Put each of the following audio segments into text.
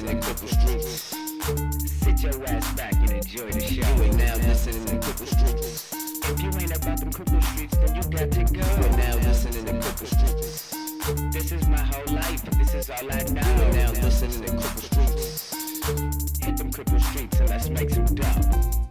listening to Cripple Streets. Sit your ass back and enjoy the show. You are now listening to Cripple Streets. If you ain't about them Cripple Streets, then you got to go. You are now listening to Cripple Streets. This is my whole life. This is all I know. You are now listening to Cripple Streets. Hit them Cripple Streets and let's make some dough.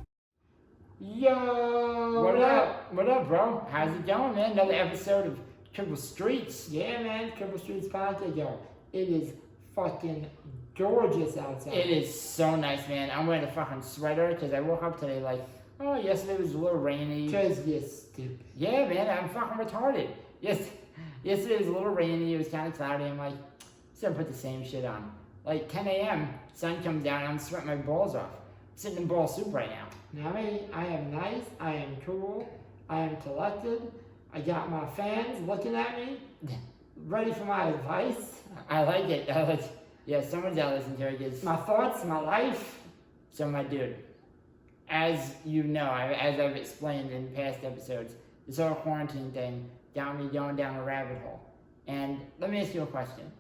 Yo! What up? What up, bro? How's it going, man? Another episode of Cripple Streets. Yeah, man. Cripple Streets podcast, yo. It is fucking gorgeous outside. It is so nice, man. I'm wearing a fucking sweater because I woke up today like, oh, yesterday was a little rainy. Because you're stupid. Yeah, man. I'm fucking retarded. Yesterday was a little rainy. It was kind of cloudy. I'm like, still put the same shit on. Like 10 a.m., sun comes down, I'm sweating my balls off. I'm sitting in ball soup right now. Now, I am nice, I am cool, I am collected, I got my fans looking at me, ready for my advice. I like it. Yeah, someone's out listening to it. My thoughts, my life. So, my dude, as you know, as I've explained in past episodes, this whole quarantine thing got me going down a rabbit hole. And let me ask you a question.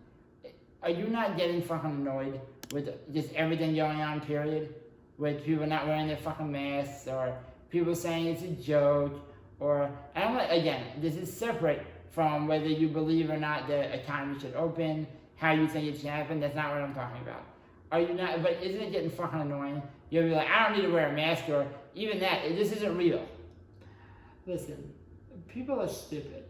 Are you not getting fucking annoyed with just everything going on, period? With people not wearing their fucking masks, or people saying it's a joke, or, and I'm like, again, this is separate from whether you believe or not the economy should open, how you think it should happen. That's not what I'm talking about. Are you not, but isn't it getting fucking annoying? You'll be like, I don't need to wear a mask, or even that, this isn't real. Listen, people are stupid.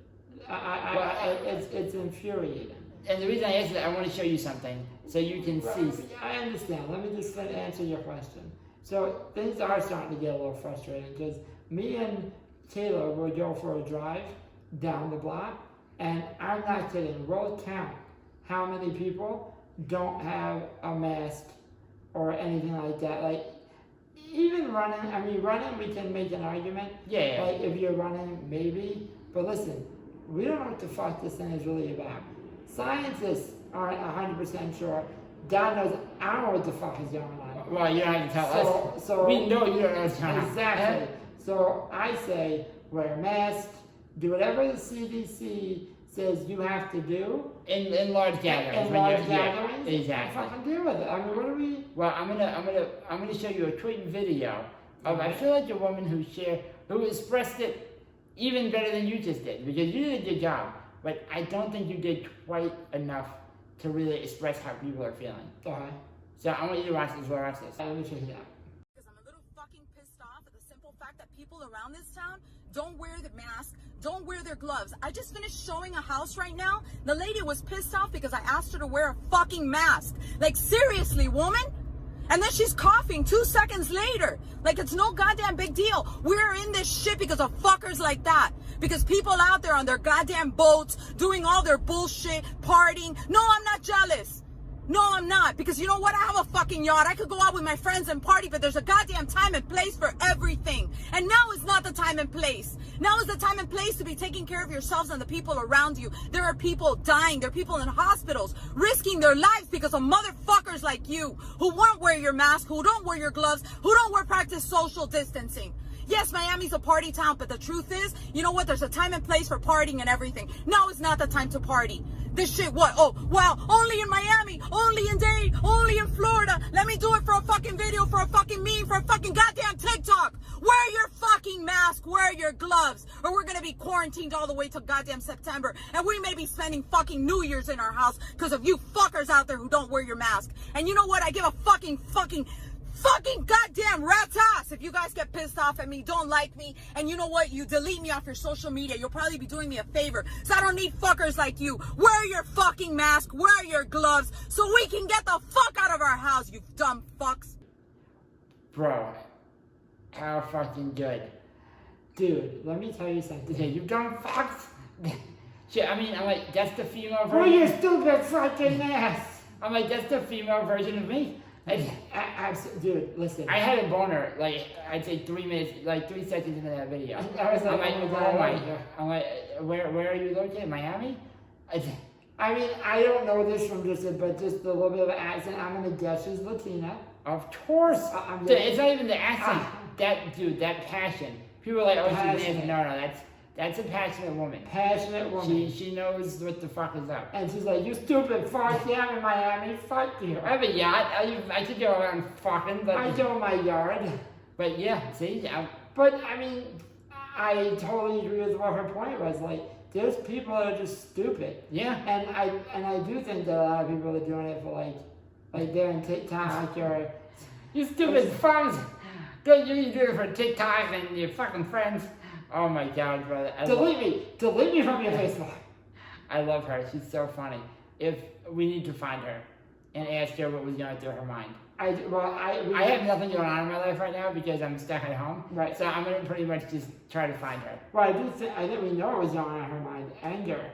It's infuriating. And the reason I asked that, I want to show you something so you can see. I understand. Let me just answer your question. So things are starting to get a little frustrating because me and Taylor will go for a drive down the block, and I'm not kidding. We'll count how many people don't have a mask or anything like that. Like even running. I mean, running we can make an argument. Yeah. Like if you're running, maybe. But listen, we don't know what the fuck this thing is really about. Scientists aren't 100% sure. God knows I don't know what the fuck is going on. Well, you don't have to tell us. So we know you don't know what's going on. Exactly. So I say wear a mask, do whatever the CDC says you have to do. In large gatherings. In large gatherings. Yeah, exactly. Fucking deal with it. I mean, what are we? Well, I'm gonna show you a quick video of I feel like a woman who expressed it even better than you just did, because you did a good job. But I don't think you did quite enough to really express how people are feeling. Okay. So I want you to watch this. Watch this. Let me check it out. Because I'm a little fucking pissed off at the simple fact that people around this town don't wear the mask, don't wear their gloves. I just finished showing a house right now. The lady was pissed off because I asked her to wear a fucking mask. Like, seriously, woman? And then she's coughing 2 seconds later. Like, it's no goddamn big deal. We're in this shit because of fuckers like that. Because people out there on their goddamn boats doing all their bullshit, partying. No, I'm not jealous. No, I'm not. Because you know what? I have a fucking yacht. I could go out with my friends and party, but there's a goddamn time and place for everything. And now is not the time and place. Now is the time and place to be taking care of yourselves and the people around you. There are people dying. There are people in hospitals risking their lives because of motherfuckers like you who won't wear your mask, who don't wear your gloves, who don't practice social distancing. Yes, Miami's a party town, but the truth is, you know what? There's a time and place for partying and everything. Now is not the time to party. This shit, what? Oh, wow, only in Miami, only in Dade, only in Florida. Let me do it for a fucking video, for a fucking meme, for a fucking goddamn TikTok. Wear your fucking mask, wear your gloves, or we're gonna be quarantined all the way till goddamn September. And we may be spending fucking New Year's in our house because of you fuckers out there who don't wear your mask. And you know what? I give a fucking goddamn rat's ass if you guys get pissed off at me, don't like me, and you know what, you delete me off your social media. You'll probably be doing me a favor, so I don't need fuckers like you. Wear your fucking mask, wear your gloves, so we can get the fuck out of our house, you dumb fucks. Bro, how fucking good. Dude, let me tell you something. You dumb fucks. Shit, I mean, I'm like, that's the female version. Wear your stupid fucking mask. I'm like, that's the female version of me. Dude, listen. I had a boner, like, I'd say 3 minutes, like 3 seconds into that video. I was like, I'm like, where are you located? Miami? I mean, I don't know this from just a little bit of an accent. I'm gonna guess she's Latina. Of course. It's not even the accent. That passion. People are like, oh, she's Latina. No, That's a passionate woman. Passionate woman. She knows what the fuck is up. And she's like, you stupid fuck, yeah, I'm in Miami, fuck you. I have a yacht. I could go around fucking, but I go in my yard. But yeah, see, But I mean, I totally agree with what her point was. Like, there's people that are just stupid. yeah. And I do think that a lot of people are doing it for like they're in TikTok or You stupid fucks. Don't you do it for TikTok and your fucking friends. Oh my god, brother. delete me from your Facebook. I love her. She's so funny. If we need to find her and ask her what was going through her mind. I I have nothing going on in my life right now because I'm stuck at home. Right. So I'm gonna pretty much just try to find her. Well, I think we know what was going on in her mind. Anger.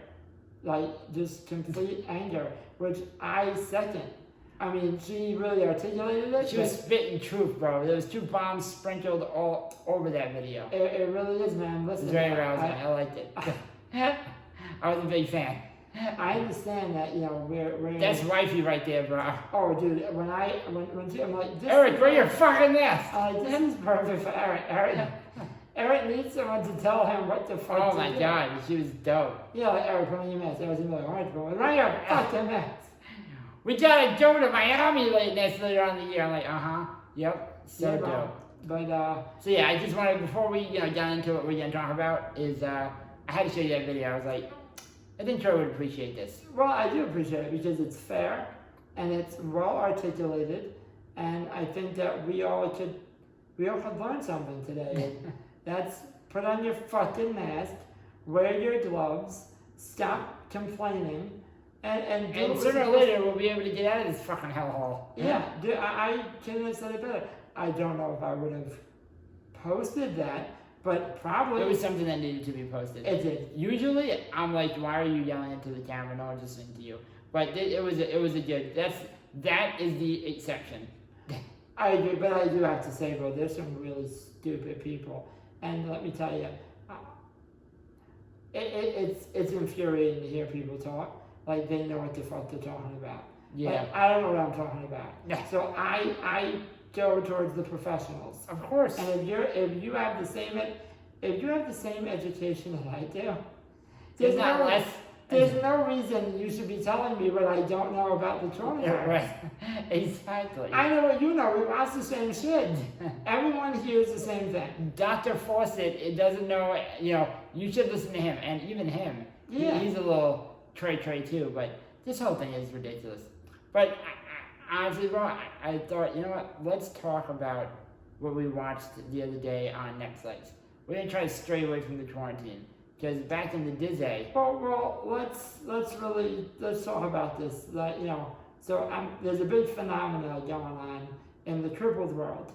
Like, just complete anger, which I second. I mean, she really articulated it. She was spitting truth, bro. There was 2 bombs sprinkled all over that video. It really is, man. It Listen, was very arousing. I liked it. I was a big fan. I understand that, you know, we're That's wifey right there, bro. oh, dude, when she, I'm like, this Eric, is where your fucking ass? I'm like, this is perfect for Eric needs someone to tell him what the fuck Oh to my do. god, she was dope. Yeah, like, Eric, put on your mask. Eric's gonna be like, alright, bro, run your fucking mask. We gotta go to Miami later on in the year. I'm like, yep, so Yeah, dope. bro. But, So yeah, I just wanted, before we got into what we're gonna talk about, is I had to show you that video. I was like, I think Troy would appreciate this. well, I do appreciate it because it's fair and it's well articulated, and I think that we all could learn something today. That's put on your fucking mask, wear your gloves, stop complaining, and do And what sooner you're or later, we'll be able to get out of this fucking hellhole. Yeah, dude, I couldn't have said it better. I don't know if I would have posted that, but probably It was something that needed to be posted. it did. Usually, I'm like, why are you yelling into the camera? No one's listening to you. But it was a good. That is the exception. I agree, but I do have to say, bro, there's some really stupid people, and let me tell you, it's infuriating to hear people talk like they know what the fuck they're talking about. Yeah. Like, I don't know what I'm talking about. Yeah. So I go towards the professionals. Of course. And if you have the same education that I do, There's not less. there's no reason you should be telling me what I don't know about the trauma. Yeah, right. Exactly. I know what you know. We watch the same shit. Everyone hears the same thing. Dr. Fawcett, it doesn't know, you should listen to him. And even him, Yeah. he's a little tray too, but this whole thing is ridiculous. But honestly, bro, I thought, you know what, let's talk about what we watched the other day on Netflix. We're going to try to stray away from the quarantine. Because back in the Disney, Well, let's talk about this. So there's a big phenomenon going on in the crippled world,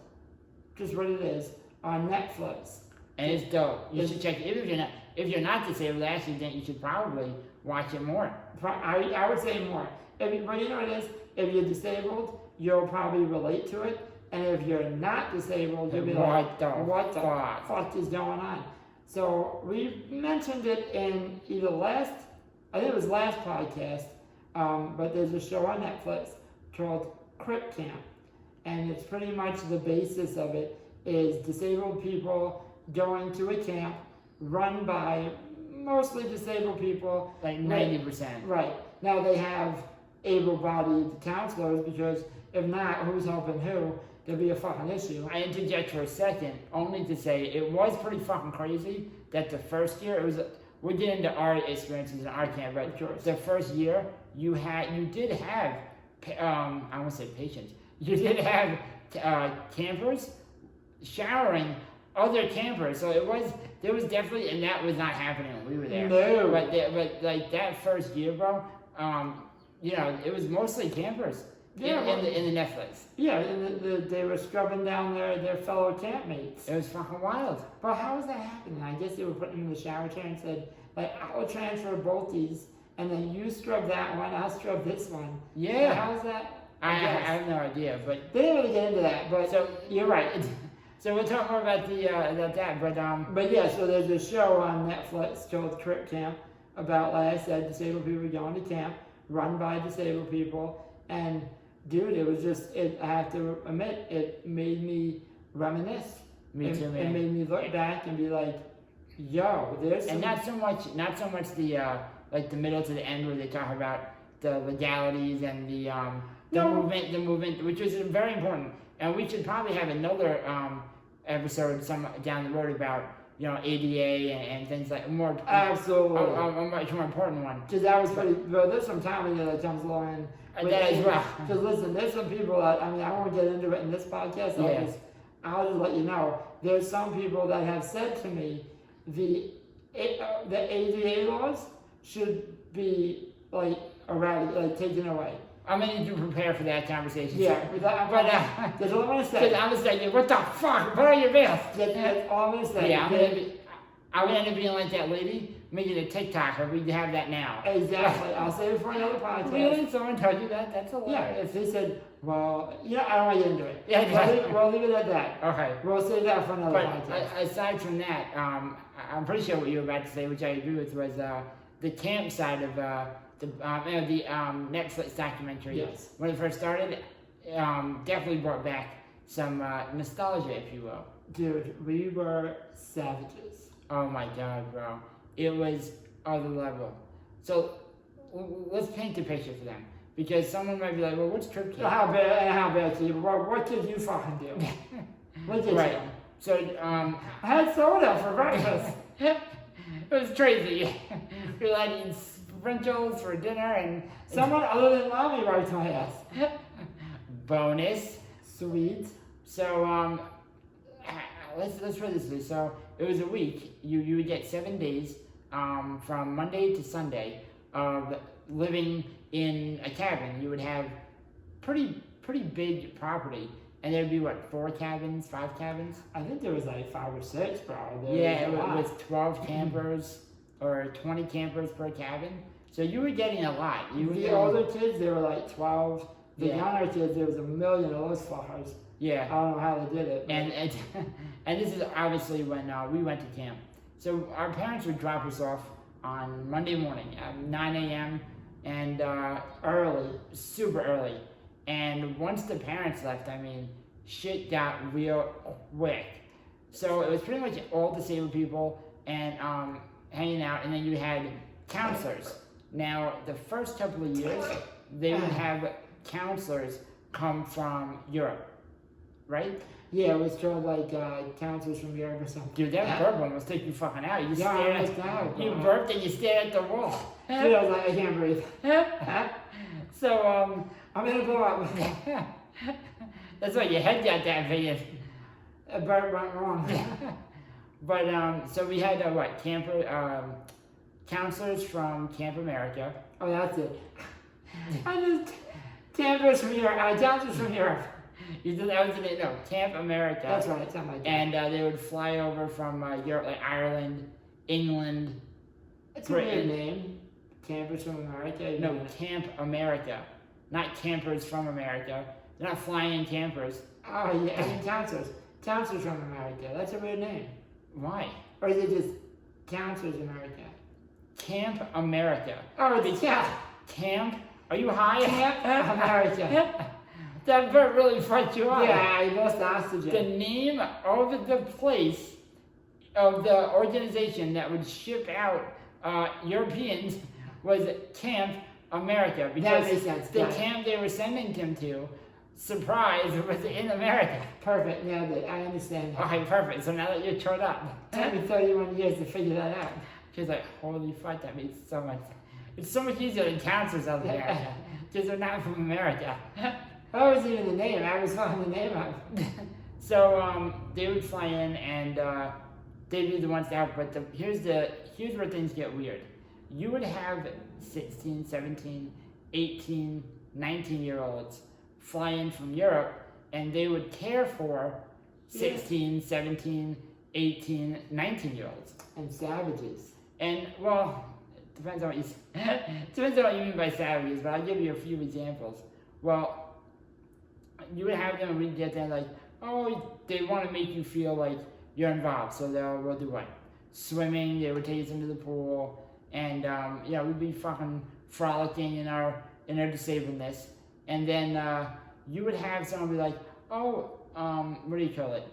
just what it is, on Netflix. and it's dope. You should check it. If you're not disabled, I actually think you should probably watch it more. I would say more. But you know what it is? If you're disabled, you'll probably relate to it. And if you're not disabled, you'll be like, what the fuck is going on? So we mentioned it in either last podcast, but there's a show on Netflix called Crip Camp. And it's pretty much the basis of it is disabled people going to a camp run by mostly disabled people. Like 90%. Right. Now they have able-bodied counselors because if not, who's helping who? There'll be a fucking issue. I interject for a second, only to say it was pretty fucking crazy that the first year, we'll get into our experiences in our camp, but the first year, you did have, I won't say patients, you did have campers showering other campers, so there was definitely, and that was not happening when we were there. No. But like that first year, bro, it was mostly campers. Yeah, in the Netflix. Yeah, and they were scrubbing down their fellow campmates. It was fucking wild. But how was that happening? I guess they were putting them in the shower chair and said, like, I'll transfer both these, and then you scrub that one, I'll scrub this one. Yeah. So how's that? I have no idea, but They didn't really get into that, but so you're right. So we'll talk more about that, But yeah, so there's a show on Netflix called Crip Camp about, like I said, disabled people going to camp, run by disabled people, and dude, it was just, I have to admit, it made me reminisce. Me too, man. It made me look back and be like, Yo, there's And some, not so much the like the middle to the end where they talk about the legalities and the No. movement, which is very important. And we should probably have another episode down the road about ADA and things like more. absolutely. A much more important one. Because that was pretty, but there's some time in there that comes along. That as well. Because listen, there's some people that, I won't get into it in this podcast. Yeah. I'll just let you know. There's some people that have said to me, the ADA laws should be taken away. I'm gonna need to prepare for that conversation. Yeah, So, but that's all I'm gonna say. because I was thinking, what the fuck? What are your bills? That's all I'm gonna say. Yeah, I'm gonna end up being like that lady making a TikTok. We have that now. Exactly. I'll save it for another podcast. Really? Someone told you that? That's Yeah, hilarious. if they said, well, I don't want to get into it. Yeah, We'll leave it at that. Okay. We'll save that for another But podcast. aside from that, I'm pretty sure what you were about to say, which I agree with, was the camp side of the Netflix documentary. Yes. When it first started, definitely brought back some nostalgia, if you will. Dude, we were savages. Oh my god, bro. It was other level. So, let's paint the picture for them. Because someone might be like, well, what's Crip Camp? How bad to you? What did you fucking do? What did Right. you? So, I had soda for breakfast. it was crazy. We had eating sprinkles for dinner and Someone other than mommy wiped my ass. bonus. Sweet. So, let's put this way. So, it was a week. You would get 7 days from Monday to Sunday of living in a cabin. You would have pretty big property. And there'd be, 4 cabins, 5 cabins? I think there was like 5 or 6, bro. Yeah, it was 12 campers or 20 campers per cabin. So you were getting a lot. The older kids, they were like 12. The Yeah. younger kids, there was a million of those fuckers. I Yeah. don't know how they did it. But And this is obviously when we went to camp. So our parents would drop us off on Monday morning at 9 a.m. and early. super early. And once the parents left, shit got real quick. So it was pretty much all disabled people and hanging out, and then you had counselors. Now, the first couple of years, they would have counselors come from Europe, right? Yeah, it was called like counselors from Europe or something. Dude, that burp almost took you fucking out. You Yeah, stared almost out, you bro. burped and you stared at the wall. Dude, I was like, I can't breathe. So, I'm gonna blow up. that's why your head got that big. A burp went wrong. But, so we had, counselors from Camp America. Oh, that's it. Campers from Europe. Counselors from Europe. You did that was the name, no, Camp America. That's right, something like that. And they would fly over from Europe, like Ireland, England. It's a weird name. Campers from America. No, Camp America, not campers from America. They're not flying campers. Oh, yeah, counselors. Counselors from America. That's a weird name. Why? Or is it just Counselors America? Camp America. Oh, it's Camp? Are you high? Camp America. That bird really fucked you up. Yeah, I lost The oxygen. name of the place of the organization that would ship out Europeans was Camp America, That because makes sense. the Got it. camp they were sending him to, surprise, was in America. Perfect, nailed it. I understand that. Okay, perfect. So now that you're chewed up, Took me 31 years to figure that out. she's like, holy fuck, that makes so much. It's so much easier than counselors out there, because they're not from America. That was even the name. I was fucking the name up. So they would fly in and they'd be the ones to help. But here's where things get weird. You would have 16, 17, 18, 19-year-olds fly in from Europe, and they would care for 16, 17, 18, 19-year-olds. And savages. And well, depends on what you mean by savages, but I'll give you a few examples. Well, you would have them and we'd get there like, oh, they want to make you feel like you're involved, so we'll do what? Swimming, they would take us into the pool, and we'd be fucking frolicking in our disabledness. And then you would have someone be like, oh, what do you call it?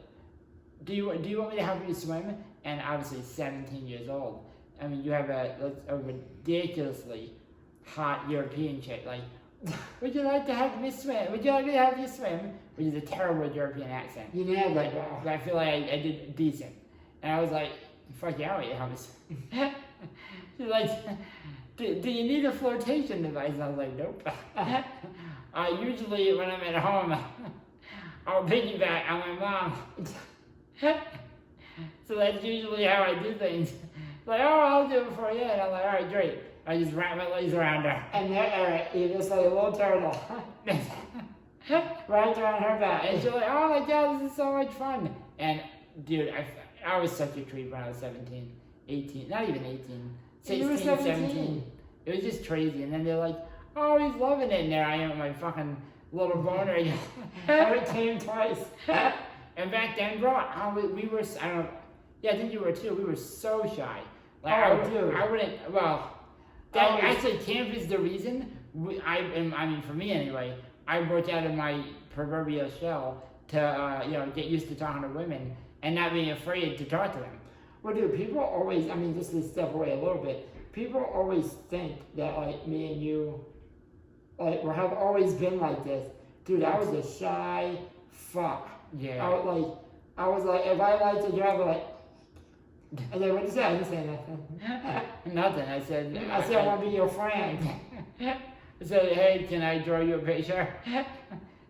Do you want me to help you swim? and obviously 17 years old. I mean, you have a ridiculously hot European chick. Like, would you like to have me swim? Would you like me to have you swim? Which is a terrible European accent. You nailed Like, it, bro. I feel like I did decent. And I was like, fuck yeah, I'll have me swim. She's like, do you need a flotation device? And I was like, nope. Usually when I'm at home, I'll piggyback on my mom. So that's usually how I do things. Like, oh, I'll do it for you. And I'm like, all right, great. I just wrap my legs around her. And there, you're just like a little turtle. Wrapped around her back. And she's like, oh my God, this is so much fun. And dude, I was such a creep when I was 17, 18, not even 18, You were 16, 17. 17. It was just crazy. And then they're like, oh, he's loving it. And there I am with my fucking little boner. Eric came twice. And back then, bro, we were, I don't know, yeah, I think you were too. We were so shy. Like, Oh, dude. I wouldn't, well, actually, camp is the reason. I mean, for me anyway, I broke out of my proverbial shell to, get used to talking to women and not being afraid to talk to them. Well, dude, people always, I mean, just to step away a little bit, people always think that, like, me and you, like, have always been like this. Dude, I was a shy fuck. Yeah. I was like, if I liked a girl, I'd be like, and then what did you say? I didn't say nothing. Nothing. I said, I want to be your friend. I said, hey, can I draw you a picture? I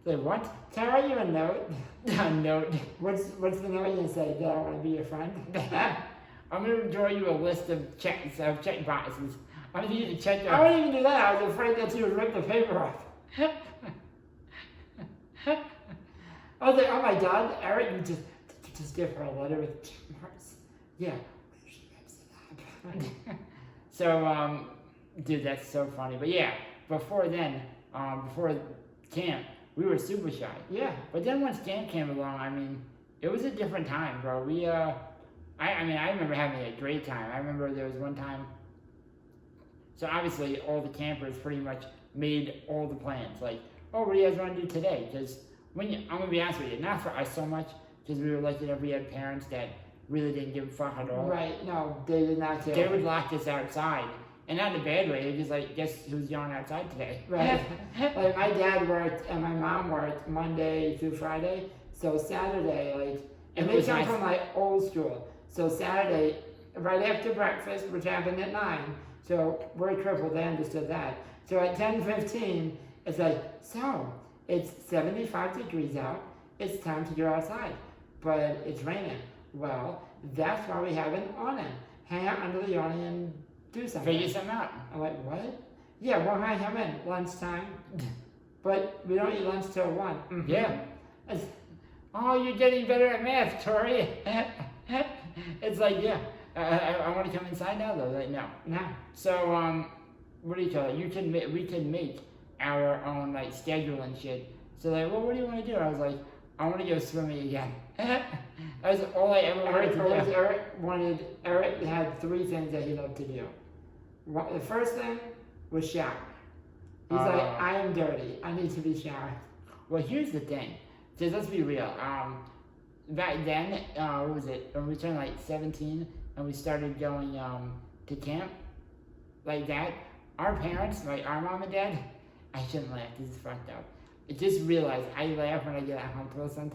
said, what? Can I write you a note? A note. What's the note you gonna say? That I want to be your friend? I'm going to draw you a list of check boxes. I'm going to use a check I wouldn't even do that. I was afraid that you would rip the paper off. I was like, oh my God, Eric, you just give her a letter with check marks. Yeah. She rips it up. So, dude, that's so funny. But yeah, before then, before camp, we were super shy. Yeah. But then once camp came along, I mean, it was a different time, bro. I remember having a great time. I remember there was one time, so obviously all the campers pretty much made all the plans. Like, oh, what do you guys want to do today? Because I'm going to be honest with you, not for us so much, because we were lucky that we had parents that really didn't give a fuck at all. Right, no, they did not care. They would lock us outside. And not in a bad way, they're just like, guess who's going outside today? Right. Like, my dad worked and my mom worked Monday through Friday. So Saturday, like, and they come from, like, old school. So Saturday, right after breakfast, which happened at 9, so we're crippled, they understood that. So at 10:15, it's like, so, it's 75 degrees out, it's time to go outside, but it's raining. Well, that's why we have an awning. Hang out under the awning and do something. Figure something out. I'm like, what? Yeah, well, hi, come in, lunchtime. But we don't eat lunch till 1. Mm-hmm. Yeah. Oh, you're getting better at math, Tori. It's like, yeah, I want to come inside now, though. Like, no. No. So, what do you call it? We can make our own, like, schedule and shit. So, like, well, what do you want to do? I was like, I want to go swimming again. That was all I ever wanted to do. Eric had 3 things that he loved to do. The first thing was shower. He's like, I am dirty. I need to be showered. Well, here's the thing. Just let's be real. Back then, what was it? When we turned like 17 and we started going to camp, like that, our parents, like our mom and dad, I shouldn't laugh. This is fucked up. I just realized I laugh when I get at home sometimes.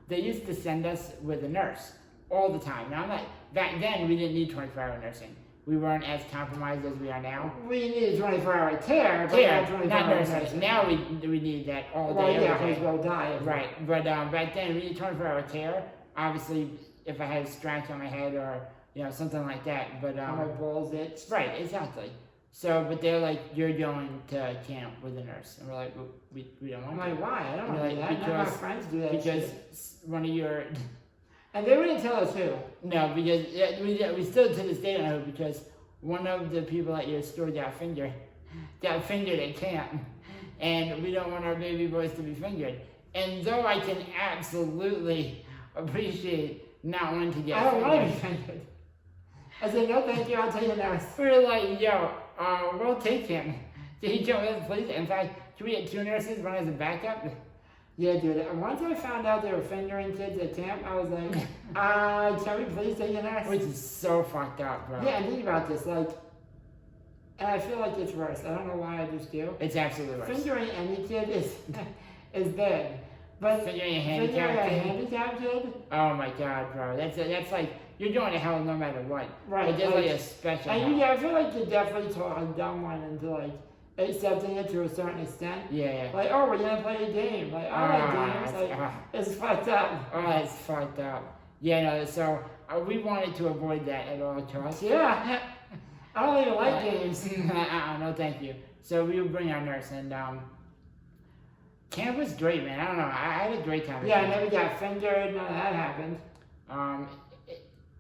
They used to send us with a nurse all the time. Now, I'm like, back then we didn't need 24-hour nursing. We weren't as compromised as we are now. We needed 24-hour care, but not nursing. Now we need that all day, yeah, every day. because we'll die. Right, but back then we needed 24-hour care. Obviously, if I had a scratch on my head or something like that, but my balls itch. Right, exactly. So, but they're like, you're going to camp with a nurse, and we're like, well, we don't want to. I'm like, why? I don't want to do that. None of my friends do that. Because shit. One of your. And they wouldn't tell us who. No, because we still to this day don't know, because one of the people at your store got fingered at camp, and we don't want our baby boys to be fingered. And though I can absolutely appreciate not wanting to get I don't fingered. want to be fingered. I said, no, thank you. I'll tell you nurse. We're like, yo, we'll take him. Can he come with us, please? In fact, can we get 2 nurses, one as a backup? Yeah, dude. And once I found out they were fingering kids at camp, I was like, can we please take a nurse? Which is so fucked up, bro. Yeah, and think about this, like, and I feel like it's worse. I don't know why I just do. It's absolutely worse. Fingering any kid is bad. But Fingering a fingering handicapped a kid? handicapped kid? Oh my god, bro. That's like, you're going to hell no matter what. Right, But there's like like- a special And hell. I feel like you definitely taught a dumb one into, like, accepting it to a certain extent. Yeah. Like, oh, we're gonna play a game. Like, I like games. Like, it's fucked up. Oh, that's fucked up. Yeah, no, so we wanted to avoid that at all costs. Yeah. I don't even like games. No, thank you. So we would bring our nurse, and camp was great, man. I don't know. I had a great time. at Yeah, I camp. never got fingered. None of that happened.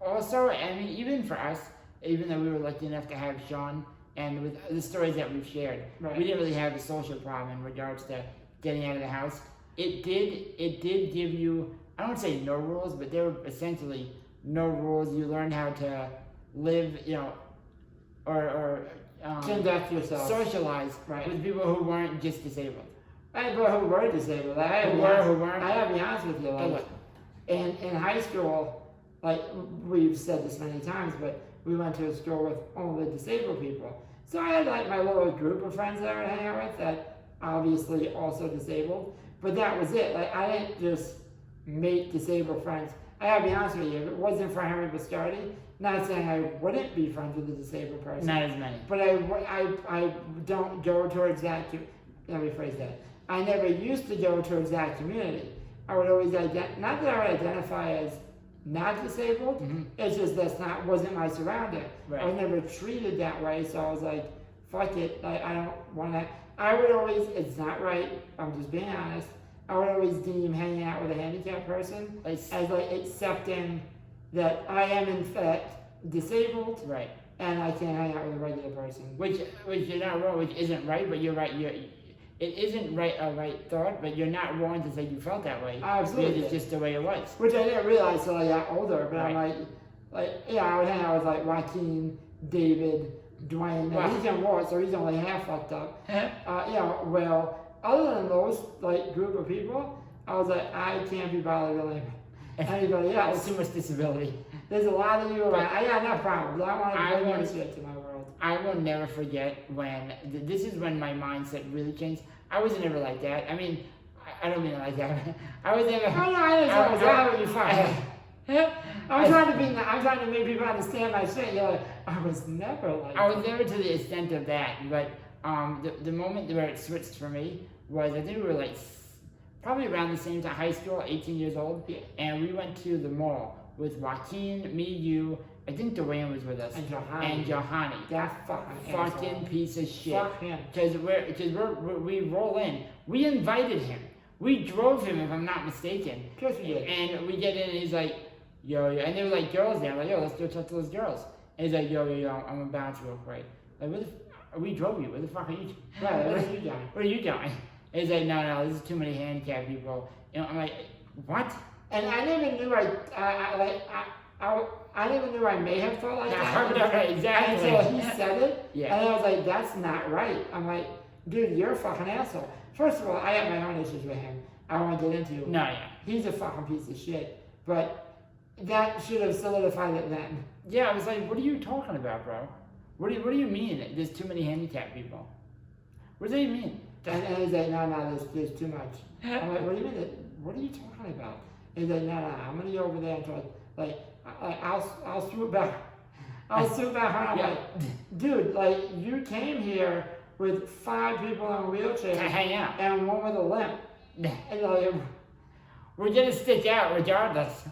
Also, I mean, even for us, even though we were lucky enough to have Sean, and with the stories that we've shared, Right. we didn't really have a social problem in regards to getting out of the house. It did give you, I don't want to say no rules, but there were essentially no rules. You learned how to live, or Conduct yourself. socialize Right. with people who weren't just disabled. I but who were disabled. I Who weren't. gotta be honest with you. Like, in high school, like we've said this many times, but we went to a school with only disabled people. So I had like my little group of friends that I would hang out with that obviously also disabled. But that was it. Like I didn't just make disabled friends. I gotta be honest with you. If it wasn't for Henry Biscardi, not saying I wouldn't be friends with a disabled person. Not as many. But I don't go towards that. Let me phrase that. I never used to go towards that community. I would always not that I would identify as not disabled. Mhm. It's just wasn't my surrounding. Right. I was never treated that way, so I was like, fuck it. Like I don't want to. I would always. It's not right. I'm just being honest. I would always deem hanging out with a handicapped person as like accepting that I am in fact disabled Right. and I can't hang out with a regular person. Which you're not wrong, which isn't right, but you're right. It isn't right a right thought, but you're not wrong to say you felt that way. Absolutely. Because it's just the way it was. Which I didn't realize till I got older, but I'm Right. I would hang out with like Joaquin, David, Dwayne. Now, Wow. he's in war, so he's only half fucked up. Well, other than those like group of people, I was like, I can't be bothered with anybody That's else. too much disability. There's a lot of you around. I got enough problems. I want I to bring want- your shit to my world. I will never forget when, this is when my mindset really changed. I was never like that. I mean, I don't mean it like that. I was never. Oh no, I understand. That would be fine. I'm I- trying to make people understand my shit. You're like, I was never like I was that. never to the extent of that, but the moment where it switched for me was, I think we were like probably around the same time, high school, 18 years old, and we went to the mall with Joaquin, me, you, I think Dwayne was with us, And and Johanny. Johanny. That fucking Fucking asshole. piece of shit. Fuck him. Because we roll in. We invited him. We drove him, if I'm not mistaken. Of course we did. And we get in, and he's like, yo, and there were like girls there. I'm like, yo, let's go talk to those girls. And he's like, yo, I'm gonna bounce real quick. Like, we drove you. Where the fuck are you? Right, what are you doing? What are you doing? And he's like, no, this is too many handicapped people. I'm like, what? And I never knew I never knew I may have thought like that. Right, exactly. Until he said it. Yeah. And I was like, that's not right. I'm like, dude, you're a fucking asshole. First of all, I have my own issues with him. I don't want to get into. No, yeah. He's a fucking piece of shit. But that should have solidified it then. Yeah, I was like, what are you talking about, bro? What do you mean there's too many handicapped people? What does that even mean? And he's like, no, there's too much. I'm like, what do you mean? What are you talking about? And he's like, no, I'm gonna go over there and try, like, I'll swoop back. I'll swoop back home. I'm Yeah. like, dude, like, you came here with 5 people in To wheelchairs hang out. and one with a limp. And like, We're gonna stick out regardless.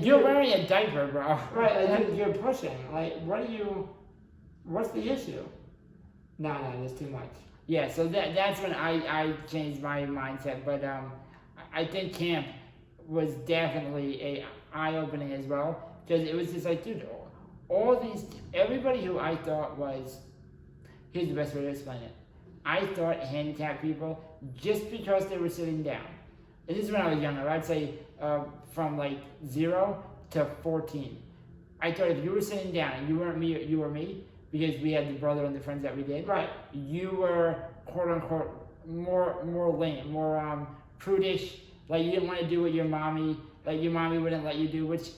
You're dude, wearing a diaper, bro. right? Like, you're pushing. Like, what's the issue? No, there's too much. Yeah, so that's when I changed my mindset. But I think camp was definitely a eye-opening as well, because it was just like, dude, everybody who I thought was, here's the best way to explain it. I thought handicapped people, just because they were sitting down, and this is when I was younger, I'd say from like 0 to 14. I thought if you were sitting down and you weren't me, you were me, because we had the brother and the friends that we did. Right. You were quote unquote more lame, more prudish, like you didn't want to do what your mommy wouldn't let you do, which,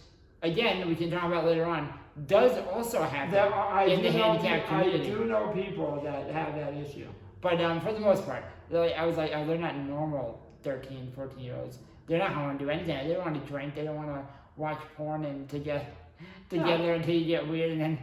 again, we can talk about later on, does also happen in the handicapped community. I do know people that have that issue. But for the most part, I was like, oh, they're not normal 13, 14-year-olds. They're not going to do anything. They don't want to drink. They don't want to watch porn and together until you get weird. And then,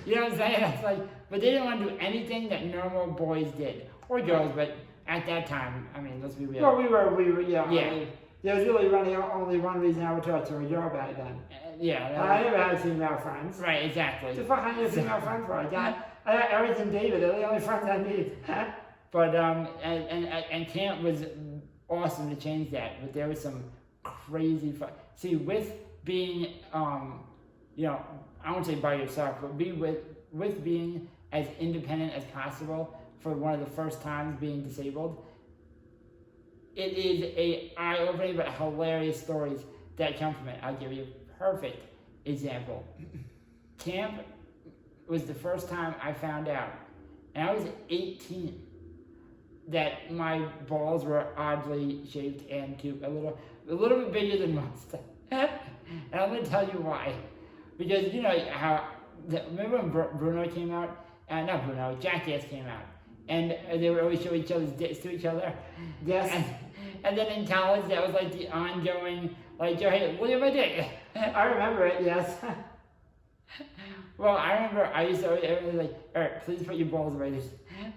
you know what I'm saying? It's like, but they didn't want to do anything that normal boys did. Or girls, but at that time, I mean, let's be real. Well, we were, yeah. Yeah. I mean, there was really only one reason I would talk to a girl back then. Yeah. I never had female friends. Right, exactly. What the fuck I need a female friend for? I got Eric and David. They're the only friends I need. But and camp was awesome to change that. But there was some crazy fun. See, with being you know, I won't say by yourself, but with being as independent as possible for one of the first times being disabled. It is a eye-opening but hilarious stories that come from it. I'll give you a perfect example. Camp was the first time I found out, and I was 18, that my balls were oddly shaped and cute, a little bit bigger than most. And I'm going to tell you why. Because you know how, remember when Bruno came out? Not Bruno, Jackass came out. And they would always show each other's dicks to each other. Yes. And then in college, that was like the ongoing, like, yo, hey, look at my dick. I remember it, yes. Well, I remember I used to always, everyone was like, Eric, please put your balls away.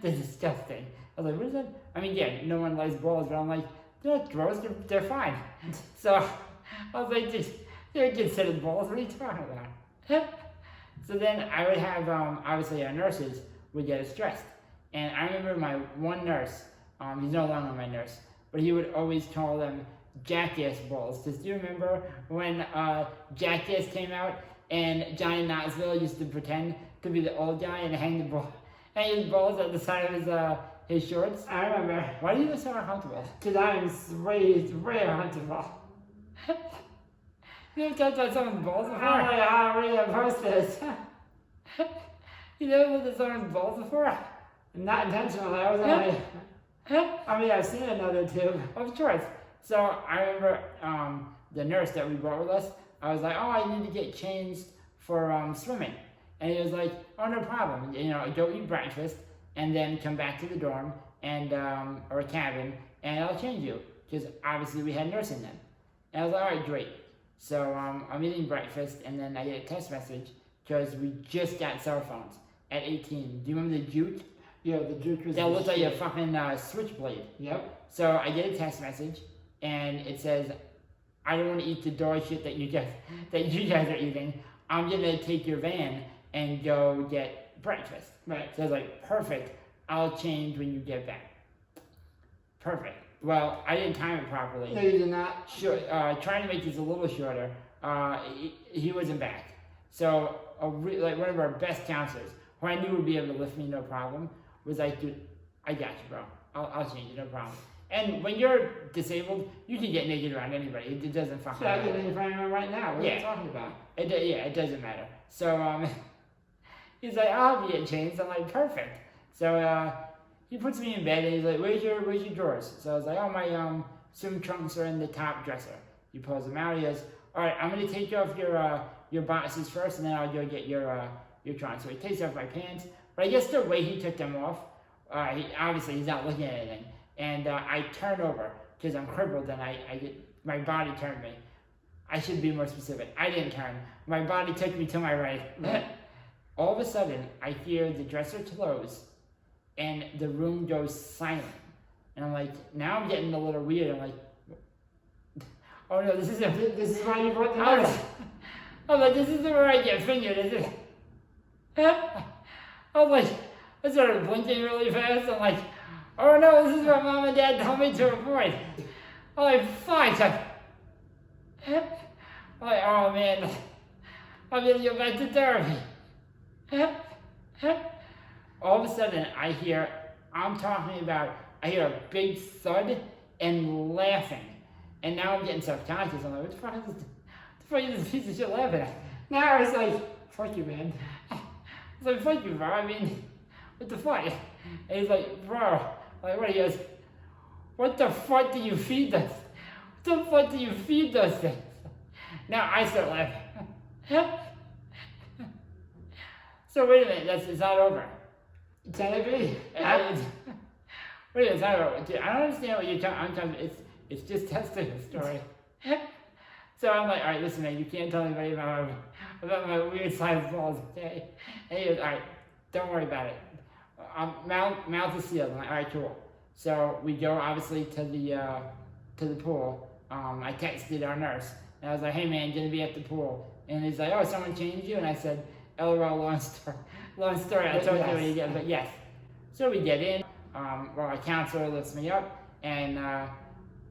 They're disgusting. I was like, what is that? I mean, yeah, no one likes balls, but I'm like, they're not gross, they're fine. So I was like, they're considered balls, what are you talking about? So then I would have, obviously our nurses would get us dressed. And I remember my one nurse, he's no longer my nurse, but he would always call them Jackass balls. Because do you remember when Jackass came out and Johnny Knoxville used to pretend to be the old guy and hang his balls at the side of his shorts? I remember. Why do you look so uncomfortable? Because I'm way uncomfortable. You ever touched on someone's balls before? I'll read and post this. You never looked at someone's balls before? Not intentionally, I was only... I mean, I've seen another too. Of course. So I remember the nurse that we brought with us, I was like, oh, I need to get changed for swimming. And he was like, oh, no problem. You know, go eat breakfast and then come back to the dorm and or cabin and I'll change you. Because obviously we had nursing then. And I was like, all right, great. So I'm eating breakfast and then I get a text message because we just got cell phones at 18. Do you remember the Juke? Yeah, the Juke was... That looked like a fucking switchblade. Yep. So I get a text message and it says, I don't want to eat the dog shit that you guys are eating. I'm gonna take your van and go get breakfast. Right. So I was like, perfect. I'll change when you get back. Perfect. Well, I didn't time it properly. No, you did not. Sure. Trying to make this a little shorter. He wasn't back. So like one of our best counselors, who I knew would be able to lift me no problem, was like, dude, I got you, bro. I'll change you, no problem. And when you're disabled, you can get naked around anybody. It doesn't fucking matter. I can naked around right now. What are you talking about? It doesn't matter. So he's like, I'll be at changed. I'm like, perfect. So he puts me in bed and he's like, where's your drawers? So I was like, oh, my swim trunks are in the top dresser. He pulls them out. He goes, all right, I'm gonna take off your boxes first, and then I'll go get your trunks. So he takes off my pants. But I guess the way he took them off, he's not looking at anything. And I turn over because I'm crippled, and my body turned me. I should be more specific. I didn't turn. My body took me to my right. All of a sudden, I hear the dresser close, and the room goes silent. And I'm like, now I'm getting a little weird. I'm like, oh no, this is why you brought the nurse. I'm like, this isn't where I get fingered, is it? I was like, I started blinking really fast. I'm like, oh no, this is what mom and dad told me to avoid. I'm like, fuck. I'm like, oh man, I'm gonna go back to therapy. All of a sudden, I hear a big thud and laughing. And now I'm getting self-conscious. I'm like, what the fuck is this piece of shit laughing at? Now I was like, fuck you, man. I was like, fuck you, bro. I mean, what the fuck? And he's like, bro. Like, what? He goes, what the fuck do you feed us? What the fuck do you feed those things? Now I start laughing. So wait a minute, it's not over. Can it be? Wait, it's not over. Dude, I don't understand what you're talking. It's just testing the story. So I'm like, all right, listen, man, you can't tell anybody about my weird sized balls, okay? And he goes, all right, don't worry about it. Mouth is sealed. I'm like, all right, cool. So we go obviously to the pool. I texted our nurse and I was like, hey man, gonna be at the pool. And he's like, oh, someone changed you? And I said, LOL, long story. I told you what you did, but yes. So we get in. Our counselor lifts me up, and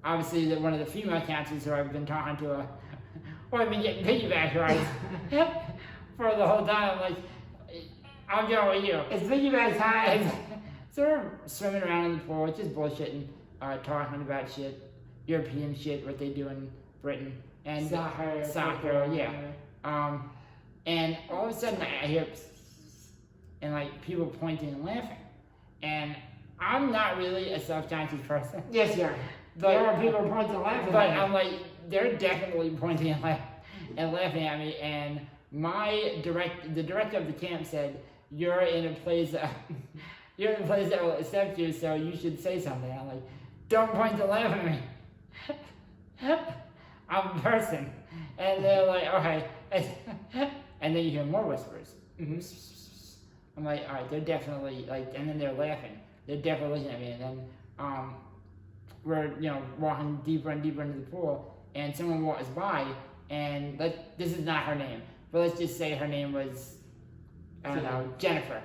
obviously one of the female counselors who I've been talking to, or I've been getting piggyback rides for the whole time. I'm like, I'm going with you. It's piggyback time. So we're swimming around in the pool, just bullshitting, talking about shit, European shit, what they do in Britain, and soccer, yeah. And all of a sudden I hear and like people pointing and laughing, and I'm not really a self-conscious person. Yes, you are. There are people pointing and laughing. But I'm like, they're definitely pointing and laughing at me. And the director of the camp said, "You're in a place that will accept you, so you should say something." I'm like, "Don't point and laugh at me. I'm a person." And they're like, "Okay." And then you hear more whispers. Mm-hmm. I'm like, all right, they're definitely like, and then they're laughing. They're definitely looking at me, and then we're walking deeper and deeper into the pool, and someone walks by, and this is not her name, but let's just say her name was, I don't know, Jennifer.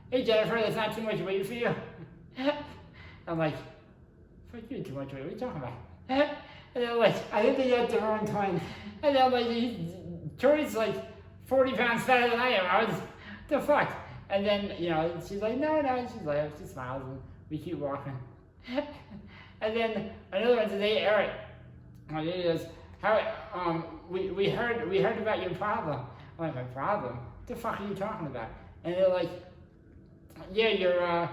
Hey Jennifer, that's not too much weight for you. I'm like, fuck you, too much weight. What are you talking about? And they're like, I think they got the wrong twin. And they're like, Tori's like 40 pounds fatter than I am. I was, the fuck? And then, she's like, no, she's like, she smiles, and we keep walking. And then another one today, Eric, he goes, how, we heard about your problem. I'm like, my problem? What the fuck are you talking about? And they're like, yeah, you're,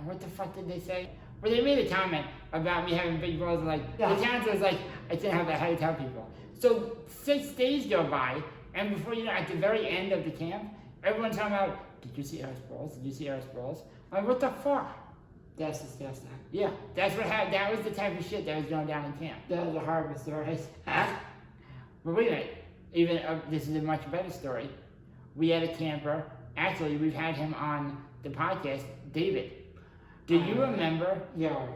what the fuck did they say? Well, they made a comment about me having big balls, and like, the counselor was like, I didn't have that how to tell people. So 6 days go by, and before at the very end of the camp, everyone's talking about, did you see Eric's balls? Did you see Eric's balls? I'm like, what the fuck? That's disgusting. Yeah, that's what happened. That was the type of shit that was going down in camp. That was a horrible story. But wait a minute, even this is a much better story. We had a camper. Actually, we've had him on the podcast, David. Do you remember? Yeah.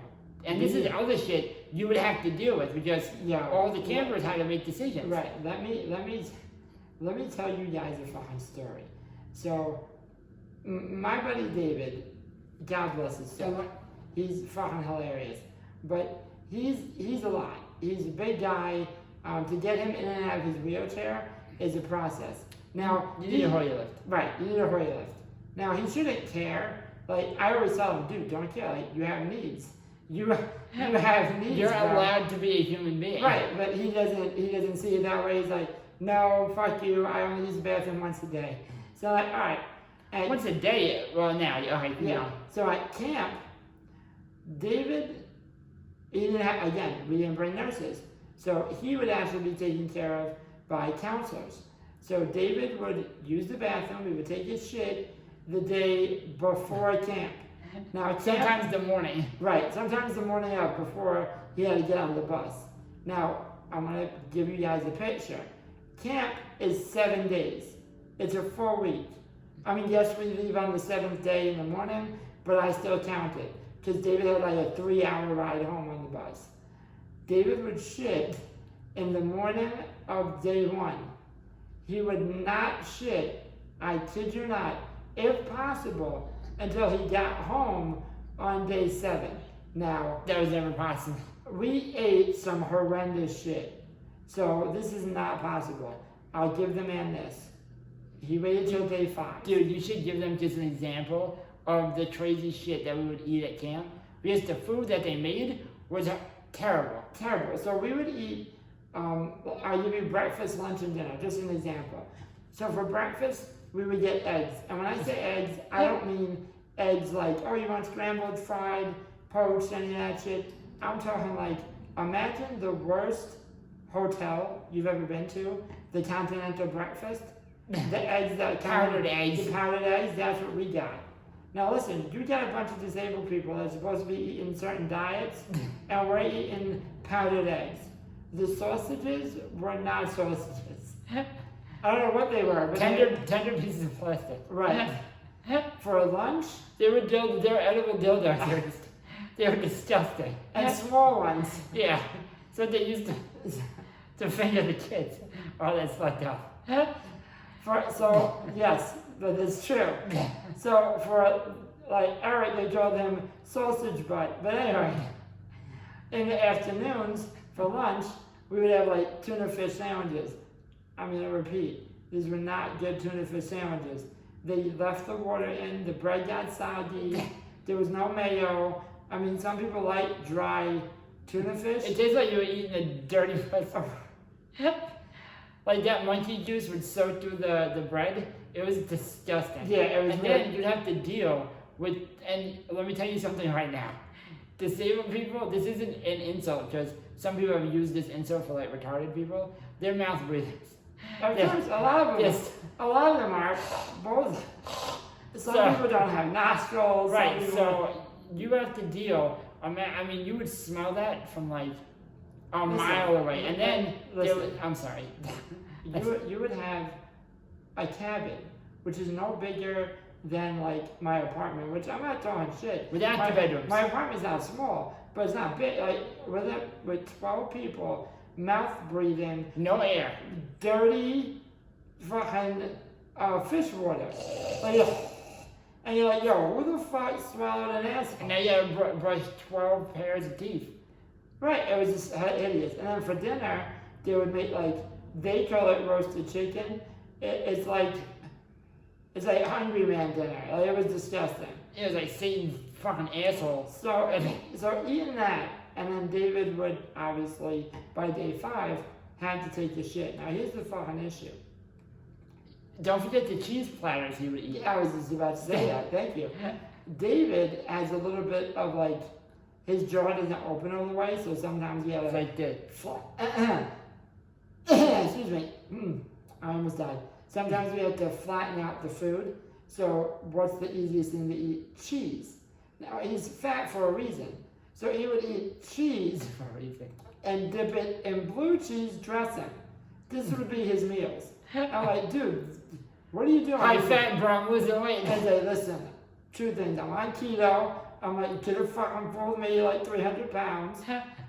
And this is other shit you would have to deal with because all the campers had to make decisions. Right. Let me tell you guys a fucking story. So, my buddy David, God bless his soul, he's fucking hilarious. But he's a lot. He's a big guy. To get him in and out of his wheelchair is a process. Now you need a Hoyer lift. Right. You need a Hoyer lift. Now he shouldn't care. Like, I always tell him, dude, don't care. Like, you have needs. You have needs. You're bro. Allowed to be a human being. Right, but he doesn't see it that way. He's like, no, fuck you. I only use the bathroom once a day. So like, all right. Once a day? Well, now, okay, yeah. So at camp, David, we didn't bring nurses. So he would actually be taken care of by counselors. So David would use the bathroom. He would take his shit the day before camp. Now, sometimes the morning. Right, sometimes the morning of before he had to get on the bus. Now, I'm going to give you guys a picture. Camp is 7 days. It's a full week. I mean, yes, we leave on the 7th day in the morning, but I still count it. Because David had like a 3-hour ride home on the bus. David would shit in the morning of day 1. He would not shit, I kid you not, if possible, until he got home on day 7. Now, that was never possible. We ate some horrendous shit. So this is not possible. I'll give the man this. He waited till day 5. Dude, you should give them just an example of the crazy shit that we would eat at camp. Because the food that they made was terrible. Terrible. So we would eat, I'll give you breakfast, lunch, and dinner. Just an example. So for breakfast, we would get eggs. And when I say eggs, I don't mean eggs like, oh, you want scrambled, fried, poached, any of that shit. I'm talking like, imagine the worst hotel you've ever been to, the continental breakfast, the eggs that Powdered eggs. the powdered eggs, that's what we got. Now listen, you got a bunch of disabled people that's supposed to be eating certain diets, and we're eating powdered eggs. The sausages were not sausages. I don't know what they were, but Tender pieces of plastic. right. For lunch, They were edible dildos. They were disgusting. and small ones. Yeah. So they used to finger the kids. Oh, that's fucked up. So yes, that is true. So for like Eric, they called him sausage butt. But anyway, in the afternoons for lunch, we would have like tuna fish sandwiches. I mean, I repeat, these were not good tuna fish sandwiches. They left the water in, the bread got soggy, there was no mayo. I mean, some people like dry tuna fish. It tastes like you were eating a dirty pretzel. Like that monkey juice would soak through the bread. It was disgusting. Yeah, it was And weird. then you'd have to deal with, and let me tell you something right now. Disabled people, this isn't an insult, because some people have used this insult for like retarded people. They're mouth breathers. Of Yeah. course, a lot of them. Yes. A lot of them are. Both. Some So- people don't have nostrils. some Right, people- so you have to deal. I mean, you would smell that from like a Listen, mile away, and then listen. I'm sorry. You would have a cabin, which is no bigger than like my apartment, which I'm not throwing shit. Without my, the bedrooms. My apartment's not small, but it's not big. Like with 12 people, mouth breathing, No air. dirty, fucking fish water. Like, and you're like, yo, who the fuck swallowed an asshole? And now you have to brush 12 pairs of teeth. Right, it was just hideous. And then for dinner, they would make like, they call it roasted chicken. It's like Hungry Man dinner. Like, it was disgusting. It was like Satan's fucking asshole. So eating that, and then David would obviously, by day 5, have to take a shit. Now here's the fucking issue. Don't forget the cheese platters he would eat. Yeah, I was just about to say that, thank you. David has a little bit of like, his jaw doesn't open all the way, so sometimes he has It's like this. excuse me, I almost died. Sometimes we have to flatten out the food. So what's the easiest thing to eat? Cheese. Now he's fat for a reason. So he would eat cheese For a reason. and dip it in blue cheese dressing. This would be his meals. I'm like, dude, what are you doing? High fat, bro, I'm losing weight. I say, listen, two things. I'm on keto. I'm like, you could have fucking fooled me like 300 pounds.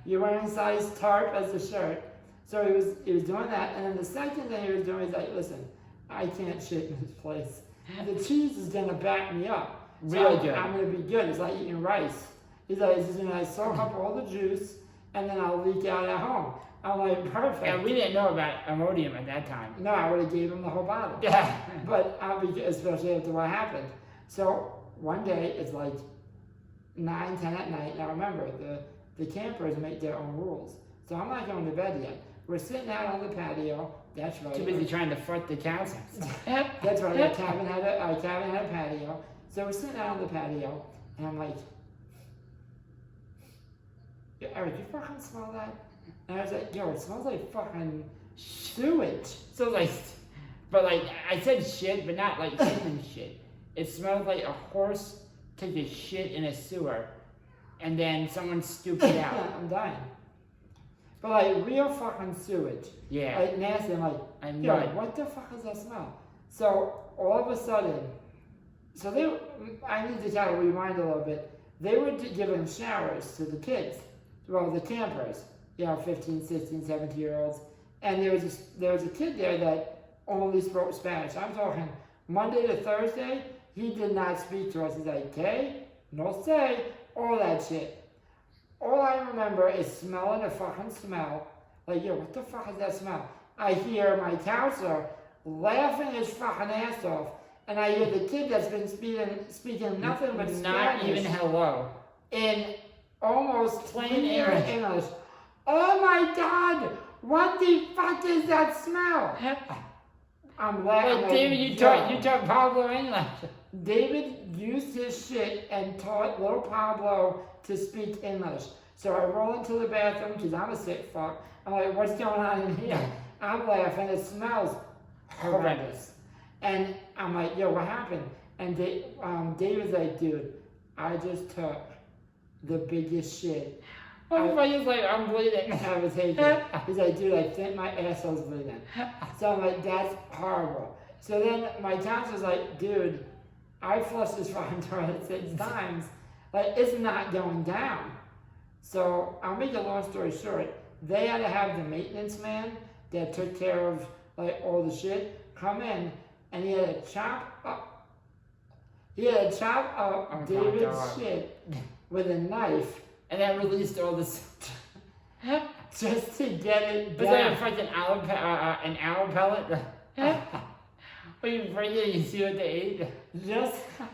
You're wearing size tarp as a shirt. So he was doing that. And then the second thing he was doing is like, listen, I can't shit in this place. The cheese is gonna back me up. So Real good. I'm gonna be good. It's like eating rice. He's like, it's just gonna soak up all the juice and then I'll leak out at home. I'm like, perfect. Yeah, we didn't know about Imodium at that time. No, I would have gave him the whole bottle. Yeah. But especially after what happened. So one day it's like 9, 10 at night. Now remember, the campers make their own rules. So I'm not going to bed yet. We're sitting out on the patio. That's right. Too busy trying to fuck the cows. That's right. Our cabin had a patio. So we're sitting out on the patio, and I'm like, yo, Eric, you fucking smell that? And I was like, yo, it smells like fucking sewage. So like, but like, I said shit, but not like human shit. It smelled like a horse took a shit in a sewer, and then someone scooped it out. I'm dying. But like real fucking sewage. Yeah. Like nasty. I'm like, And yo, mud. what the fuck is that smell? So all of a sudden, I need to kind of rewind a little bit. They were giving showers to the kids, well, the campers, 15, 16, 17-year-olds. And there was a kid there that only spoke Spanish. I'm talking Monday to Thursday, he did not speak to us. He's like, "Que? No sé," all that shit. All I remember is smelling a fucking smell. Like, yo, what the fuck is that smell? I hear my counselor laughing his fucking ass off, and I hear the kid that's been speaking nothing but Not Spanish even hello. in almost Plain clear English. Oh my God! What the fuck is that smell? I'm laughing. But David, you taught Pablo English. David used his shit and taught little Pablo to speak English. So I roll into the bathroom because I'm a sick fuck. I'm like, what's going on in here? I'm laughing. It smells horrendous. And I'm like, yo, what happened? And David's like, dude, I just took the biggest shit. He's like, I'm bleeding. I was hating. He's like, dude, I think my asshole's bleeding. So I'm like, that's horrible. So then my counselor's like, dude, I flushed this fucking toilet 6 times. Like, it's not going down. So I'll make a long story short. They had to have the maintenance man that took care of like all the shit come in, and he had to chop up. David's shit with a knife. And that released all this. Just to get it Was down. that like an owl pellet? When you bring it, you see what they ate?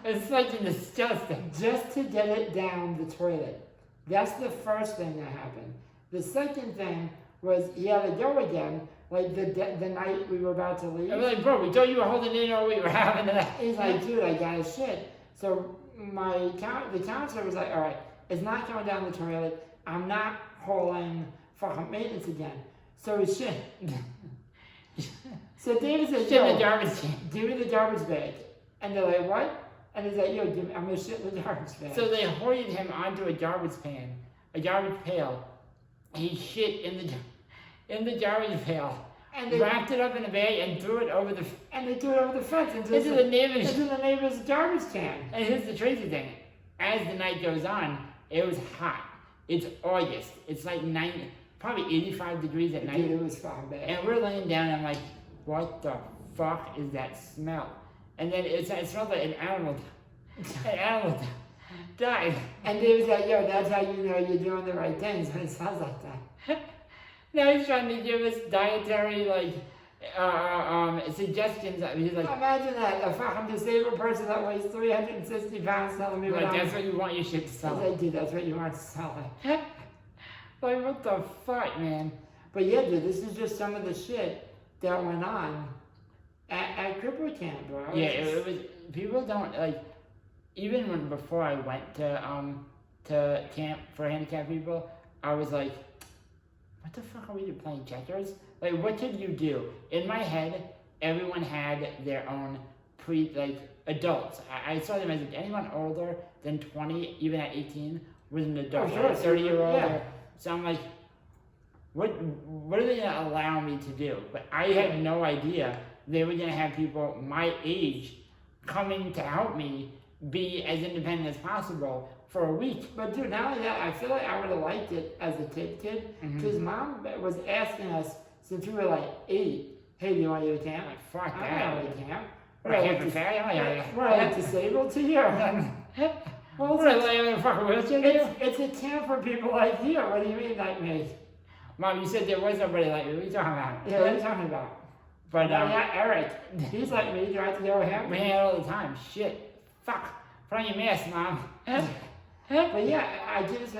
It's fucking disgusting. Just to get it down the toilet. That's the first thing that happened. The second thing was he had to go again, like the night we were about to leave. I was like, bro, we thought you were holding in or we were having it. He's like, dude, I got his shit. So the counselor was like, all right, it's not going down the toilet. I'm not hauling fucking maintenance again. So his shit. So David said, Shit in yo, the garbage can. give me the garbage bag. And they're like, what? And he's like, yo, I'm gonna shit in the garbage bag. So they hoisted him onto a garbage pail. He shit in the garbage pail. And they wrapped it up in a bag and threw it over the they threw it over the fence into the neighbor's. into the neighbor's garbage can. And here's the crazy thing. As the night goes on, it was hot. It's August. It's like probably 85 degrees at night. Dude, it was fucking bad. And we're laying down and I'm like, what the fuck is that smell? And then it smells like an animal died. And David's like, yo, that's how you know you're doing the right things when it smells like that. Now he's trying to give us dietary suggestions. He's like, Imagine that, a fucking disabled person that weighs 360 pounds telling me what I'm... that's what you want your shit to I smell was like, dude, that's what you want to smell like. Like, what the fuck, man? But yeah, dude, this is just some of the shit that went on at Cripple Camp, bro. Yeah, it was. People don't like. Even before I went to camp for handicapped people, I was like, what the fuck are we playing checkers? Like, what could you do? In my head, everyone had their own adults. I saw them as anyone older than 20, even at 18, was an adult. Oh, sure. 30-year-old. Yeah. So I'm like, what are they gonna allow me to do? But I had no idea they were gonna have people my age coming to help me be as independent as possible for a week. But dude, not only that, I feel like I would have liked it as a kid, because Mom was asking us since we were like 8, hey, do you want to go to camp? Like, fuck I that. don't want to camp. We're like, We're like disabled to you. Well, we're like in a fucking wheelchair. it's a camp for people like you. What do you mean, like me? Mom, you said there was somebody like me. What are you talking about? Yeah, what are you talking about? But yeah, Eric. He's like me. Do I have to go with him? we hang out all the time. Shit. Fuck. Put on your mask, Mom. But yeah, I just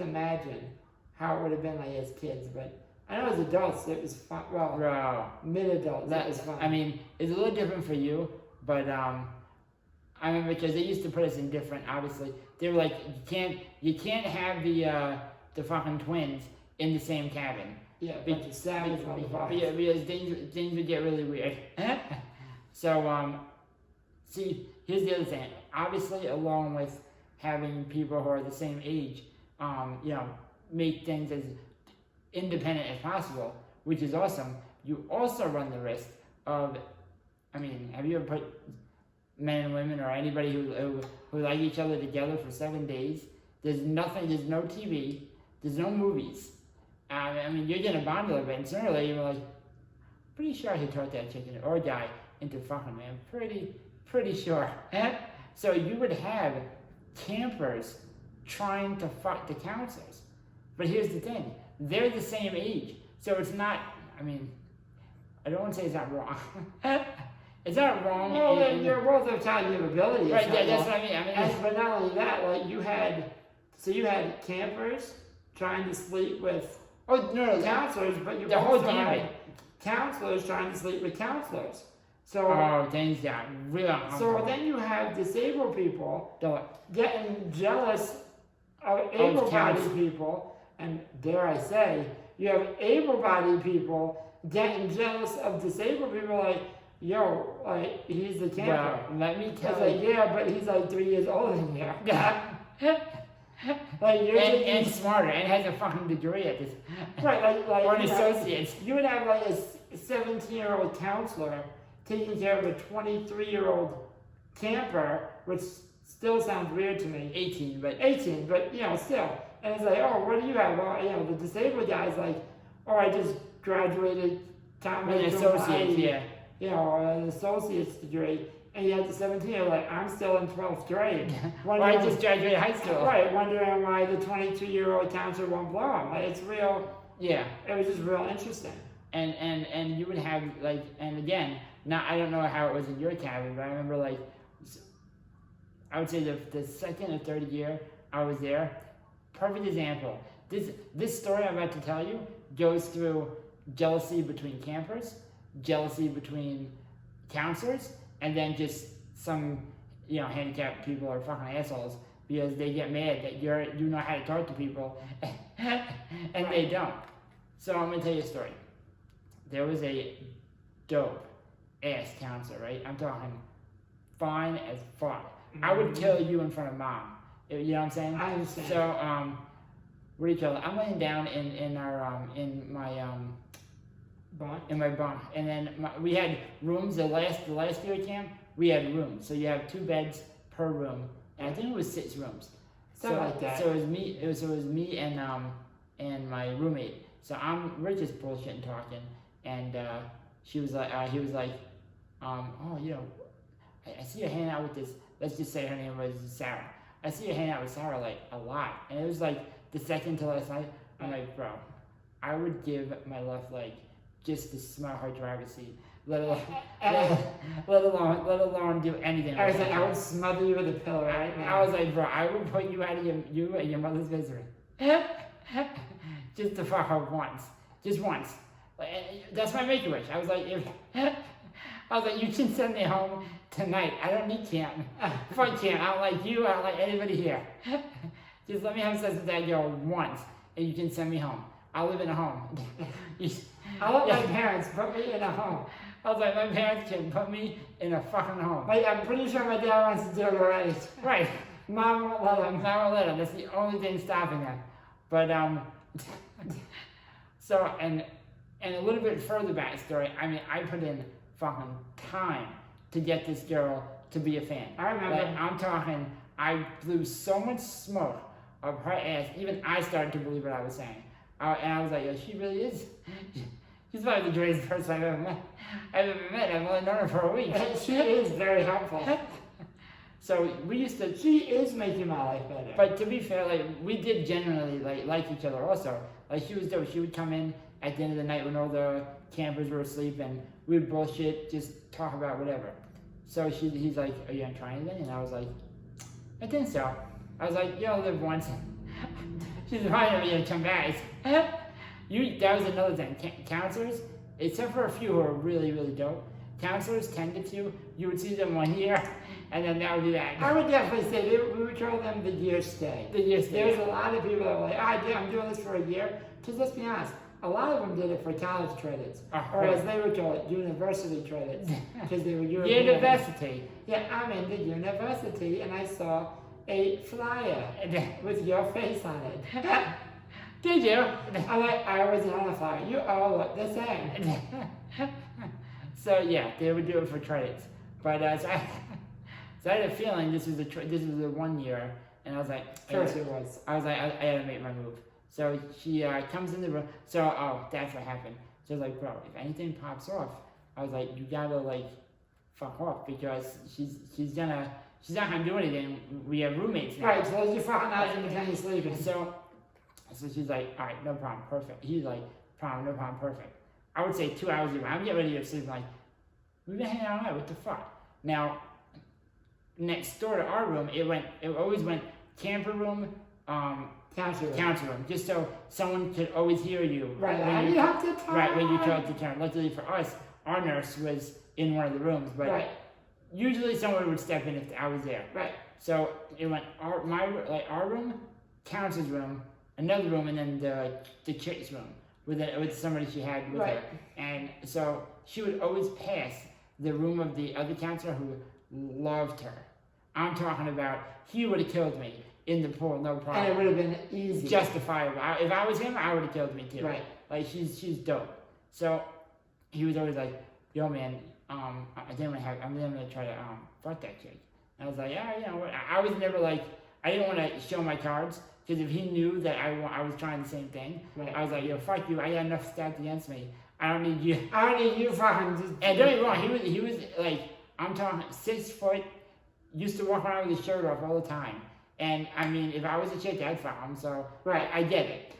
imagine how it would have been like as kids. But I know as adults it was fun. Well, Bro. mid-adults it was fun. I mean, it's a little different for you, but I remember because they used to put us in different. Obviously, they were like, you can't have the fucking twins in the same cabin. Yeah, bunch of savage motherfuckers. Yeah, because things would get really weird. So, see, here's the other thing. Obviously, along with having people who are the same age, make things as independent as possible, which is awesome. You also run the risk of, have you ever put men and women or anybody who like each other together for 7 days? There's no TV, there's no movies. You're gonna bond a little bit, and sooner or later you're like, pretty sure I could talk that chicken or guy into fucking me. I'm pretty sure. So you would have campers trying to fuck the counselors. But here's the thing, they're the same age. So it's not, I don't want to say it's not wrong. It's not wrong. Well, you're both of time you have ability. Right, that's what I mean. But not only that, like you had campers trying to sleep with counselors, counselors, but you the whole also gamut. had counselors trying to sleep with counselors. So, things got real uncomfortable. so then you have disabled people The- getting jealous of able-bodied counts. people, and dare I say, you have able-bodied people getting jealous of disabled people, like, yo, like, he's the camper. Well, let me It's tell like, you. yeah, but he's like 3 years older than you. Like, you're and smarter, and has a fucking degree at this. right, like Or an you know, associate's. you would have like a 17-year-old counselor taking care of a 23-year-old camper, which still sounds weird to me. 18, but 18, but you know, still. And it's like, oh, what do you have? Well, you know, the disabled guy's like, oh, I just graduated with comedy an from associate, Hawaii, yeah. you know, an associate's degree. And you have the 17-year, like, I'm still in 12th grade. Or I just graduated high school. Right, wondering why the 22-year-old counselor won't blow him. Like, it's real, Yeah. it was just real interesting. And you would have, like, and again, I don't know how it was in your cabin, but I remember, like, I would say the second or third year I was there, perfect example. This story I'm about to tell you goes through jealousy between campers, jealousy between counselors, and then just some, you know, handicapped people are fucking assholes because they get mad that you know how to talk to people and they don't. So I'm gonna tell you a story. There was a dope ass counselor, right? I'm talking fine as fuck. I would kill you in front of mom. You know what I'm saying? I understand. So what do you call it? I'm laying down in my bunk, and then we had rooms. The last year at camp, we had rooms. So you have 2 beds per room, and I think it was 6 rooms. Something like that. So it was me. It was me and my roommate. So we're just bullshitting talking, and he was like, oh, you know, I see you hanging out with this. Let's just say her name was Sarah. I see you hanging out with Sarah like a lot, and it was like the second to last night. I'm like, bro, I would give my left leg just to smell her driver's seat, let alone do anything. I was like, I would smother you with a pillow right now. I was like, bro, I would put you out of you and your mother's misery. Just to fuck her once. Just once. That's my make-a-wish. I was like, you can send me home tonight. I don't need camp. Fuck camp. I don't like you. I don't like anybody here. Just let me have sex with that girl once, and you can send me home. I'll live in a home. I let my parents put me in a home. I was like, my parents can put me in a fucking home. Like, I'm pretty sure my dad wants to do it already. Right. Mom won't let him. Mom won't let him. That's the only thing stopping him. But so and a little bit further backstory. I mean, I put in fucking time to get this girl to be a fan. I remember. Like, I'm talking. I blew so much smoke of her ass. Even I started to believe what I was saying. And I was like, yo, she really is. She's probably the greatest person I've ever met. I've only known her for a week. She is very helpful. So we used to. She is making my life better. But to be fair, like, we did generally like each other also. Like, she was dope. She would come in at the end of the night when all the campers were asleep, and we would bullshit, just talk about whatever. So he's like, are you gonna try anything? And I was like, I think so. I was like, yo, live once. She's probably gonna come back. That was another thing. Counselors, except for a few who are really, really dope, counselors tended to, you would see them 1 year, and then that would be that. I would definitely say we would call them the year stay. The year stay. There's a lot of people that were like, I'm doing this for a year. Because let's be honest, a lot of them did it for college credits, or as they would call it, university credits, because they were European. University. Yeah, I'm in the university, and I saw a flyer with your face on it. Did you? I'm like, I wasn't on the flyer. You all look the same. So yeah, they would do it for credits. But so I had a feeling this was the 1 year, and I was like, Of course it was. I was like, I had to make my move. So she comes in the room. So that's what happened. So I was like, bro, if anything pops off, I was like, you gotta like fuck off, because she's not gonna do anything. We have roommates now. Right, close your fucking eyes and pretend you're sleeping. So she's like, all right, no problem, perfect. He's like, no problem, perfect. I would say 2 hours ago, I'm getting ready to sleep. I'm like, we've been hanging out all night, what the fuck? Now, next door to our room, it always went camper room, council room, just so someone could always hear you. Right, when you have to turn. Right, when you tried to turn. Luckily for us, our nurse was in one of the rooms, but Right. usually someone would step in if I was there. Right. So it went our room, Counsel's room, another room, and then the chick's room with somebody she had with her. Right. And so she would always pass the room of the other counselor who loved her. I'm talking about he would have killed me in the pool, no problem. And it would have been easy. Justifiable. If I was him, I would have killed me too. Right. Like she's dope. So he was always like, "Yo, man, I'm gonna try to fuck that chick." And I was like, "Yeah, you know what?" I was never like, I didn't want to show my cards because if he knew that I was trying the same thing, Right. I was like, "Yo, fuck you! I got enough stats against me. I don't need you." I don't need you fucking just. And don't get me wrong, he was like, I'm talking 6 foot, used to walk around with his shirt off all the time. And I mean, if I was a chick, I'd fuck him. So Right. I get it.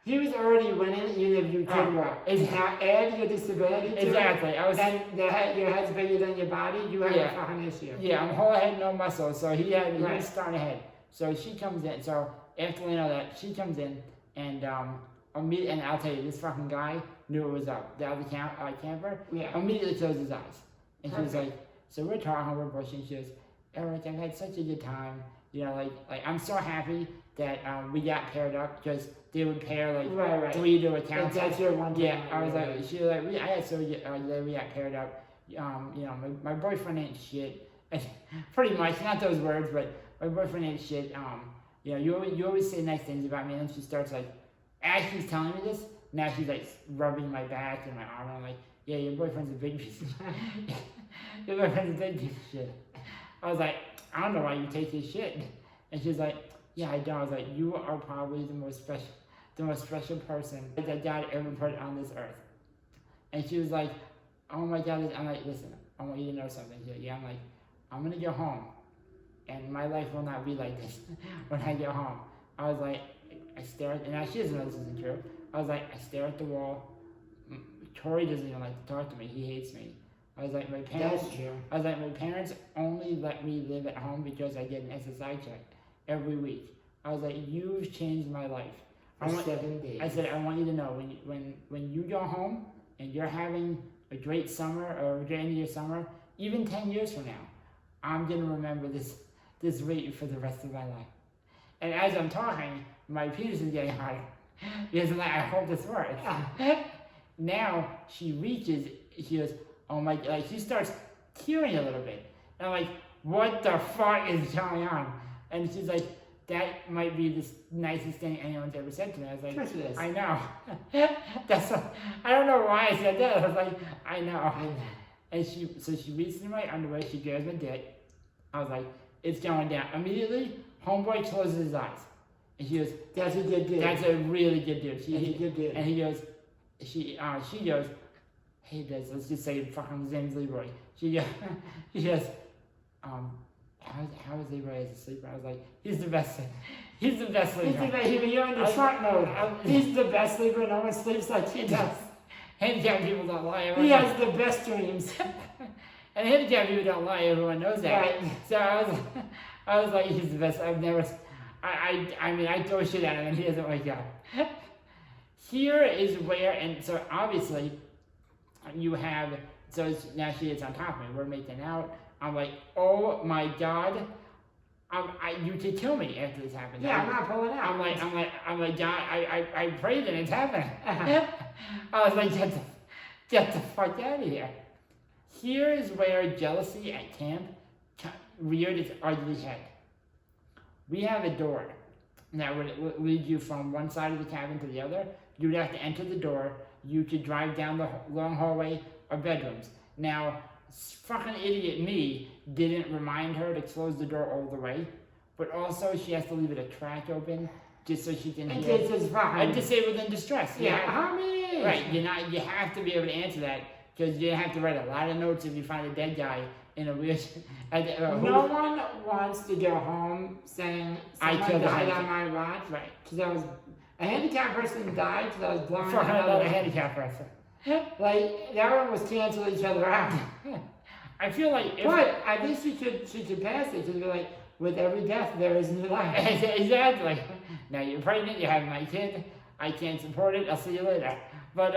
He was already winning, even if you could walk. Now add your disability to Exactly. it, I was. and your head's bigger than your body, you have Yeah. a fucking issue. Yeah, I'm whole head, no muscle. So he Right. was starting ahead. So she comes in. So after we know that, she comes in and and I'll tell you, this fucking guy knew it was up. The other camper Yeah. immediately closed his eyes, and she was Perfect. like, "So we're talking, we're bushing." She goes, "Eric, I've had such a good time. You know, like I'm so happy that we got paired up because they would pair like Right. 3 to a counselor." That's your one. Yeah, thing, I was right. like, she was like, we got paired up. You know, my boyfriend ain't shit. Pretty much, not those words, but my boyfriend ain't shit. You know, you always say nice things about me, and then she starts like, as she's telling me this, now she's like rubbing my back and my arm, and I'm like, yeah, your boyfriend's a big piece of shit. Your boyfriend's a big piece of shit. I was like, I don't know why you take his shit. And she's like, yeah, I don't. I was like, you are probably the most special person that God ever put on this earth. And she was like, oh my God. I'm like, listen, I want you to know something. She's like, yeah. I'm like, I'm going to go home. And my life will not be like this when I get home. I was like, I stare at, and now she doesn't know this isn't true. I was like, I stare at the wall. Tori doesn't even like to talk to me. He hates me. I was like, my parents. That's true. I was like, my parents only let me live at home because I get an SSI check every week. I was like, you've changed my life. For 7 days. I said, I want you to know when you go home and you're having a great summer or a great end of your summer, even 10 years from now, I'm gonna remember this rate for the rest of my life. And as I'm talking, my penis is getting harder because I'm like, I hope this works. Now she reaches, she goes, oh my, like she starts tearing a little bit. And I'm like, what the fuck is going on? And she's like, that might be the nicest thing anyone's ever said to me. I was like, Of course it is. I know. I don't know why I said that. I was like, I know. I know. And she reaches in my underwear, she grabs my dick. I was like, it's going down. Immediately, homeboy closes his eyes. And she goes, That's a good dude. that's a really good dude. That's a good dude. And he goes, she goes, hey, let's just say fucking his name's Leroy. She goes, how is Leroy as a sleeper? I was like, he's the best. He's the best He's sleeper. the best. You're in the trunk mode. He's the best sleeper. No one sleeps like he does. Handicapped people don't lie. He has the best dreams. And handicapped people don't lie. Everyone knows that. Right. So I was like, he's the best. I've never. I mean, I throw shit at him and he doesn't wake up. Here is where, and so obviously, you have. So now she is on top of me. We're making out. I'm like, oh my God. You could kill me after this happens. Yeah, I'm not pulling out. I'm like, God, I prayed and it's happening. I was like, get the fuck out of here. Here is where jealousy at camp reared its ugly head. We have a door that would lead you from one side of the cabin to the other. You would have to enter the door. You could drive down the long hallway or bedrooms. Now, fucking idiot me didn't remind her to close the door all the way, but also she has to leave it a crack open just so she can In hear. case it's fine. Disabled in distress. Yeah, homie. Right, you have to be able to answer that because you have to write a lot of notes if you find a dead guy in a wheelchair. No one wants to go home saying I someone killed a died handicap. on my watch. Right. Because I was a handicapped person died because I was blowing For another another. handicapped person. Like that one was cancel each other out. I feel like if But I think she could pass it because be like, with every death there is new life. exactly. Now you're pregnant, you have my kid, I can't support it, I'll see you later. But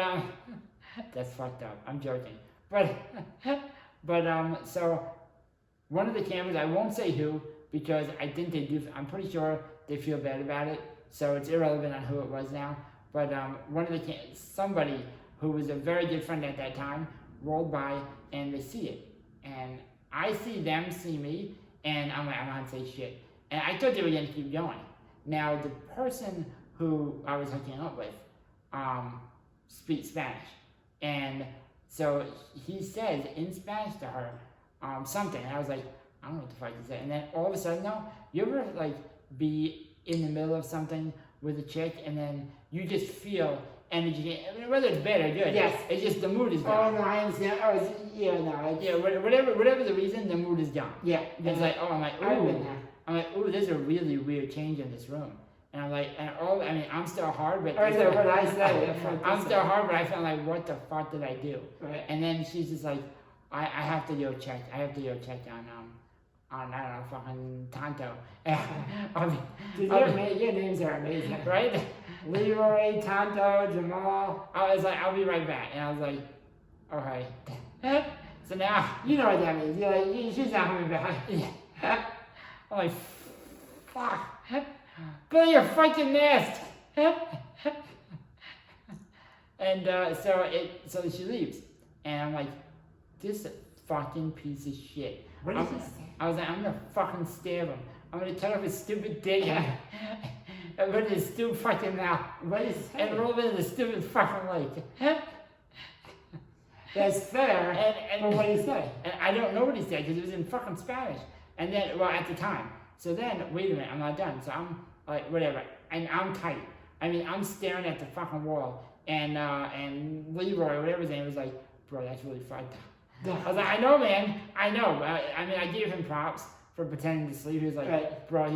that's fucked up. I'm joking. But But so one of the cameras, I won't say who because I think they do. I'm pretty sure they feel bad about it, so it's irrelevant on who it was now. But one of the somebody who was a very good friend at that time rolled by and they see it, and I see them see me, and I'm like, I'm not gonna say shit, and I thought they were gonna keep going. Now the person who I was hooking up with speaks Spanish, and so he says in Spanish to her something, and I was like, I don't know what the fuck he said, and then all of a sudden, no, you ever like be in the middle of something with a chick, and then you just feel energy, I mean, whether it's bad or good. Yes. It's just the mood is Oh, gone. no, I understand. Oh, yeah, no. Yeah, whatever the reason, the mood is gone. Yeah. It's like, oh, I'm like, I've been ooh. there. I'm like, ooh, there's a really weird change in this room. And I'm like, I mean, I'm still hard, but... Or is that what I said? I'm still hard, but I felt like, what the fuck did I do? Right. And then she's just like, I have to go check. I have to go check on I don't know, fucking Tonto. Dude, your names are amazing. Right? Leroy, Tonto, Jamal. I was like, I'll be right back. And I was like, all right. So now... You know what that means. You're like, she's not coming back. Yeah. I'm like, fuck. Put on your fucking mask. And so she leaves. And I'm like, this fucking piece of shit. What did he say? I was like, I'm gonna fucking stab him. I'm gonna cut off his stupid dick and put it in his stupid fucking mouth. What did he say? And roll it in the stupid fucking lake. That's fair. And But what did he say? And I don't know what he said because it was in fucking Spanish. And then, well, at the time. So then, wait a minute, I'm not done. So I'm like, whatever. And I'm tight. I mean, I'm staring at the fucking wall. And Leroy, whatever his name, was like, bro, that's really fucked up. I was like, I know, man. I know. I mean, I gave him props for pretending to sleep. He was like, Right. bro, I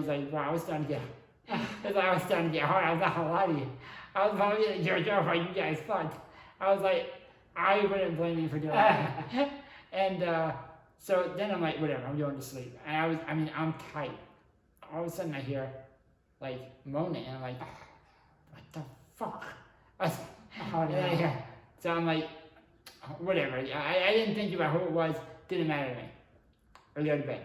was starting to get, I was starting to get hard. I was not gonna lie to you. I was probably gonna jerk off while you guys fucked. I was like, I wouldn't blame you for doing that. And so then I'm like, whatever, I'm going to sleep. And I'm tight. All of a sudden I hear, like, moaning, and I'm like, what the fuck? So I'm like, whatever. I didn't think about who it was. Didn't matter to me. I go to bed.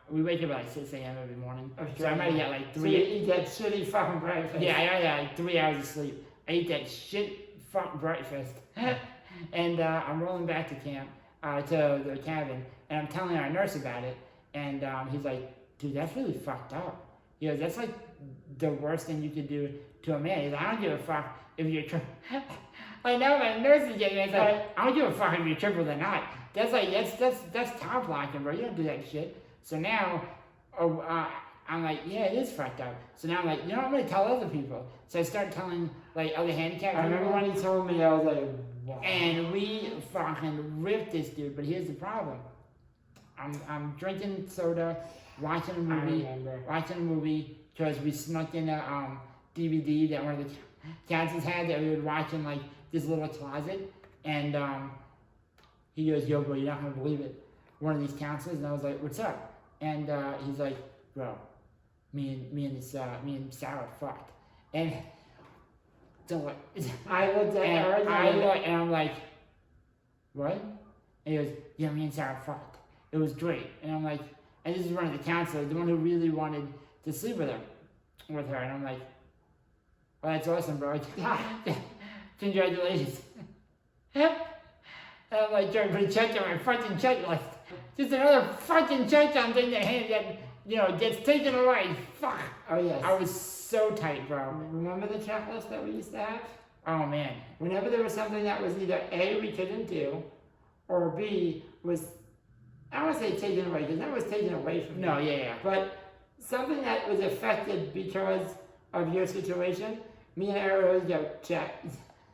We wake up at like 6 a.m. every morning. So I might get like 3. So you eat that shitty fucking breakfast. Yeah, I got like 3 hours of sleep. I ate that shit fucking breakfast. And I'm rolling back to camp, to the cabin, and I'm telling our nurse about it. And he's like, dude, that's really fucked up. He goes, that's like the worst thing you could do to a man. He's like, I don't give a fuck if you're like now my nurse is getting it. It's like, I don't give a fuck if you're triple or not. That's like, that's top blocking, bro. You don't do that shit. So now, I'm like, yeah, it is fucked up. So now I'm like, you know, I'm gonna tell other people. So I start telling like other handicapped people. I remember when he told me, I was like, wow. And we fucking ripped this dude. But here's the problem. I'm drinking soda, watching a movie because we snuck in a DVD that one of the counselors had that we would watch in like this little closet. And he goes, yo, bro, you're not gonna believe it. One of these counselors, and I was like, what's up? And he's like, bro, me and Sarah fucked. And so I looked at her and I'm like, what? And he goes, yeah, me and Sarah fucked. It was great. And I'm like, and this is one of the counselors, the one who really wanted to sleep with her. And I'm like, well, that's awesome, bro. Congratulations. And I'm like, trying to check on my fucking checklist. Just another fucking check-on thing that, you know, gets taken away. Fuck. Oh, yes. I was so tight, bro. Remember the checklist that we used to have? Oh, man. Whenever there was something that was either A, we couldn't do, or B, was, I don't want to say taken away, because that was taken away from No, me. yeah. But something that was affected because of your situation, me and Aaron would go, check.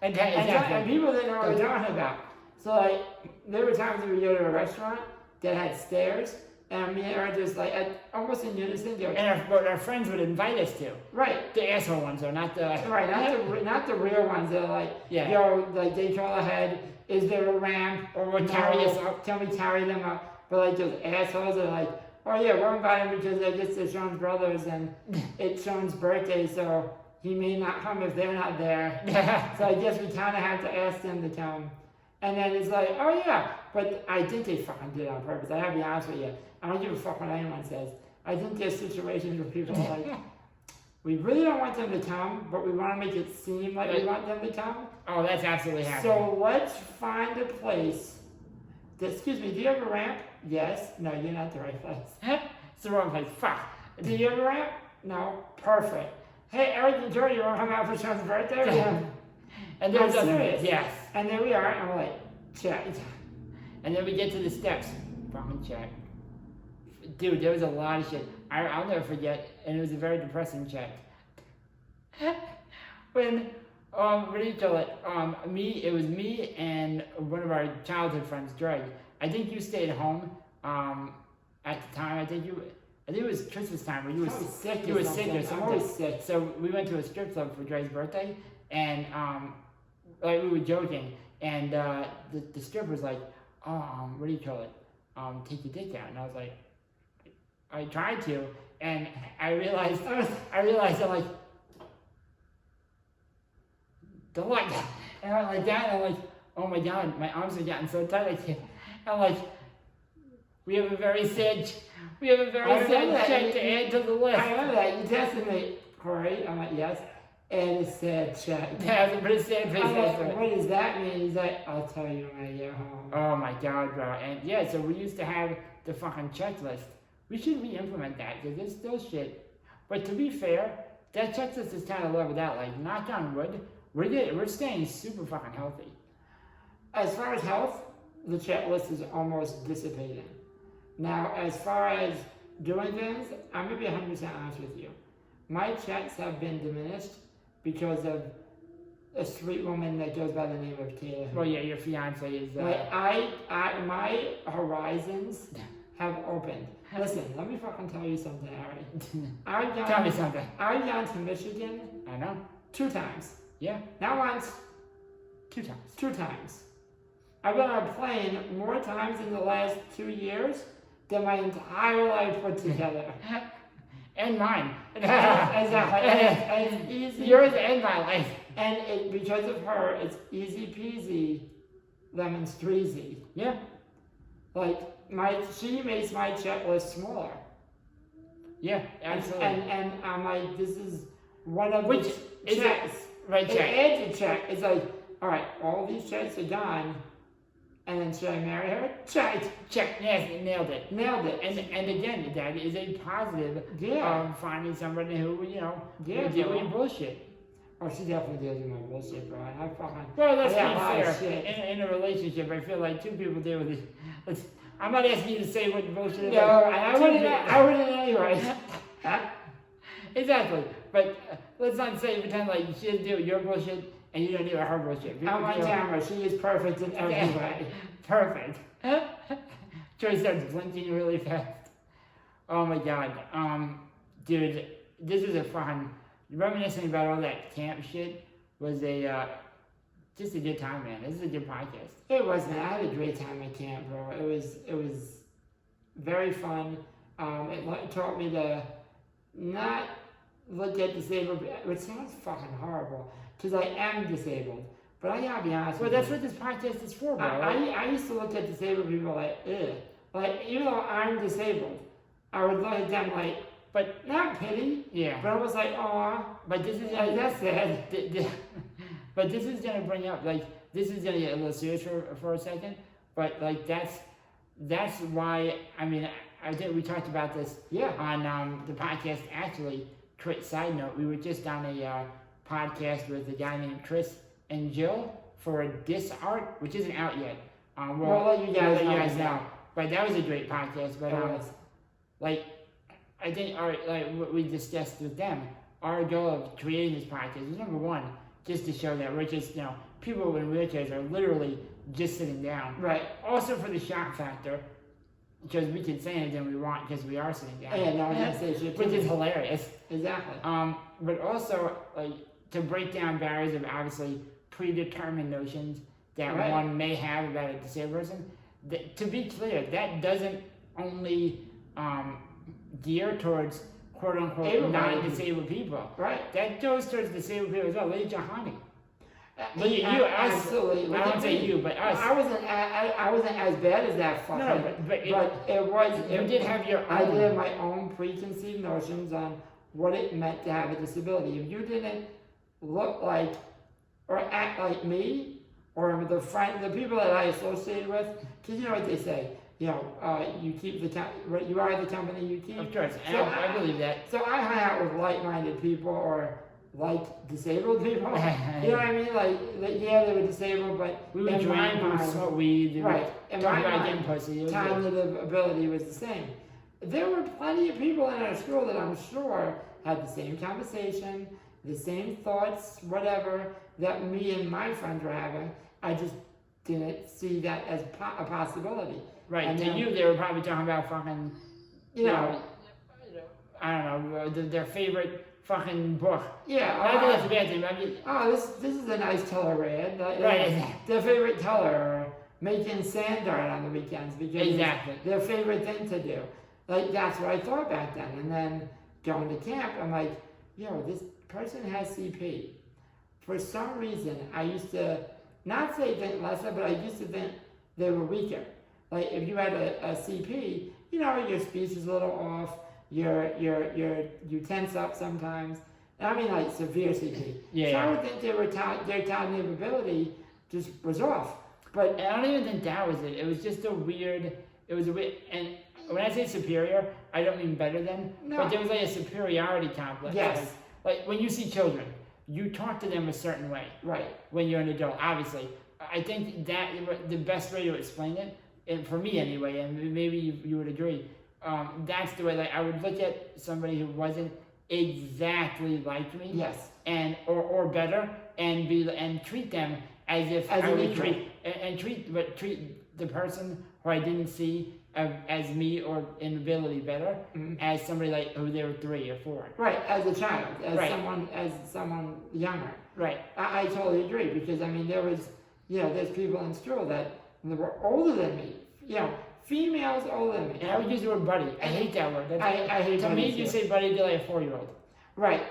And people didn't know what we're talking about. So, like, there were times we would go to a restaurant that had stairs, and me and Aaron just, like, almost in unison, go, And our friends would invite us to. right. The asshole ones, though, not the... Right, not the real ones that are like, Yeah. yo, like they crawl ahead, is there a ramp? Or would carry us up. Can we carry them up? But like those assholes are like, oh yeah, we're inviting because they're just Sean's brothers and it's Sean's birthday, so he may not come if they're not there. So I guess we kind of have to ask them to come. And then it's like, oh yeah, but I think they fucking did it on purpose. I gotta be honest with you. I don't give a fuck what anyone says. I think there's situations where people are like, we really don't want them to come, but we want to make it seem like we want them to come. Oh, that's absolutely happening. So let's find a place. Excuse me, do you have a ramp? Yes. No, you're not the right place. It's the wrong place. Fuck. Do you have a ramp? No. Perfect. Hey, Eric and Jordy, you want to come out for Sean's birthday? Yeah. And they're I'm serious. Yes. And there we are, and we're like, check. And then we get to the steps. Fucking check. Dude, there was a lot of shit. I'll never forget, and it was a very depressing check. When, what do you call it? It was me and one of our childhood friends, Greg. I think you stayed home, at the time. I think it was Christmas time where you were sick. You were sick or something. I'm always sick. So we went to a strip club for Greg's birthday, and, like we were joking, and, the stripper was like, what do you call it? Take your dick out. And I was like, I tried to, and I realized I'm like, don't like that. And I went like that, and I'm like, oh my god, my arms are getting so tight. I'm like, we have a very sad check to add to the list. I remember that. You tested me, Corey. I'm like, yes. And it said check. Yeah, it was a pretty sad face. I'm like, what does that mean? He's like, I'll tell you when I get home. Oh my god, bro. And yeah, so we used to have the fucking checklist. We should re-implement that, because it's still shit. But to be fair, that checklist is kind of leveled out. Like, knock on wood, we're staying super fucking healthy. As far as health, the checklist is almost dissipating. Now, as far as doing things, I'm going to be 100% honest with you. My checks have been diminished because of a sweet woman that goes by the name of Taylor. Well, yeah, your fiance is... Like, my horizons have opened. Listen, let me fucking tell you something, Harry. Tell me something. I've gone to Michigan I know. 2 times. Yeah. Not once. 2 times. 2 times. I've been on a plane more times in the last 2 years than my entire life put together. And mine. Exactly. And it's easy. Yours and my life. And because of her, it's easy peasy, lemon squeezy. Yeah. Like, she makes my checklist smaller. Yeah, absolutely. And I'm like, this is one of Which the is checks. Right It check. adds a check. It's like, all right, all these checks are gone. And then should I marry her? Check. Check. Yes, nailed it. Nailed it. And again, that is a positive Yeah. finding somebody who, will deal bro. with your bullshit. Oh, she definitely deals with my bullshit, bro. And I fucking... Well, let's I got a lot be of fair. shit. In a relationship, I feel like 2 people deal with it. I'm not asking you to say what bullshit is. No, I wouldn't anyway. Exactly. But let's not pretend like she doesn't deal with your bullshit and you don't deal with her bullshit. People I'm on deal- camera. She is perfect in every way. Perfect. Joey starts blinking really fast. Oh my god. Dude, this is a fun. Reminiscing about all that camp shit was just a good time, man. This is a good podcast. It was, man. I had a great time at camp, bro. It was very fun. It taught me to not look at disabled people, which sounds fucking horrible, because I am disabled. But I gotta be honest Well, with that's you. what this podcast is for, bro. I used to look at disabled people like, ugh. Like, even though I'm disabled, I would look at them like, but not pity. Yeah. But I was like, aw. But this is Like, that's sad. But this is gonna bring up this is gonna get a little serious for a second. But that's why I think we talked about this on the podcast. Actually, quick side note, we were just on a podcast with a guy named Chris and Jill for Dis Art, which isn't out yet. We'll let you guys know. But that was a great podcast. But It was. I think what we discussed with them, our goal of creating this podcast was number one, just to show that we're just, people in wheelchairs are literally just sitting down. Right. Also for the shock factor, because we can say anything we want because we are sitting down. Yeah, no one can say shit to Which me. is hilarious. Exactly. But also, to break down barriers of obviously predetermined notions that Right. one may have about a disabled person. To be clear, that doesn't only gear towards quote-unquote Able-bodied non-disabled people. Right. That goes towards disabled people as well. Look at Johanny. But you, us, absolutely. I won't say you, but us. I wasn't as bad as that fucker. No, but it was. You did have your own. I did have my own preconceived notions on what it meant to have a disability. If you didn't look like or act like me, or the people that I associated with, because you know what they say, you know, you keep you are the company you keep. Of course, and So I believe that. So I hang out with like-minded people or like disabled people. You know what I mean? Like, yeah, they were disabled, but We would in my drink, we would mind, smoke weed, right? In talk my about mind, getting pussy. It was good. cognitive ability was the same. There were plenty of people in our school that I'm sure had the same conversation, the same thoughts, whatever, that me and my friends were having. I just didn't see that as a possibility. Right, And to then, you, they were probably talking about fucking, you know, I don't know, their favorite fucking book. yeah. I think that's a bad thing. I mean, Oh, this is a nice color red. Right. Their favorite color, or making sand art on the weekends because Exactly. it's their favorite thing to do. Like, that's what I thought back then. And then going to camp, I'm like, yo, this person has CP. For some reason, I used to not say think lesser, but I used to think they were weaker. Like, if you had a CP, you know, your speech is a little off, you tense up sometimes. And I mean, like, severe CP. Yeah. So I would think their cognitive ability just was off. But I don't even think that was it. It was just it was a weird, and when I say superior, I don't mean better than, No. but there was like a superiority complex. Yes. Like when you see children, you talk to them a certain way. right. When you're an adult, obviously. I think that the best way to explain it, and for me anyway, and maybe you would agree, that's the way, like, I would look at somebody who wasn't exactly like me, Yes. and or better, and treat them as if As I an would equal. treat the person who I didn't see as me or in ability better, Mhm. as somebody like who they were 3 or 4. Right, as a child, Right. as someone younger. Right. I totally agree, because I mean, there's people in school that were older than me. You know, females older than me. And I would use the word buddy. I hate that word. I hate to me, buddies, you too. say buddy to like a 4-year-old. Right.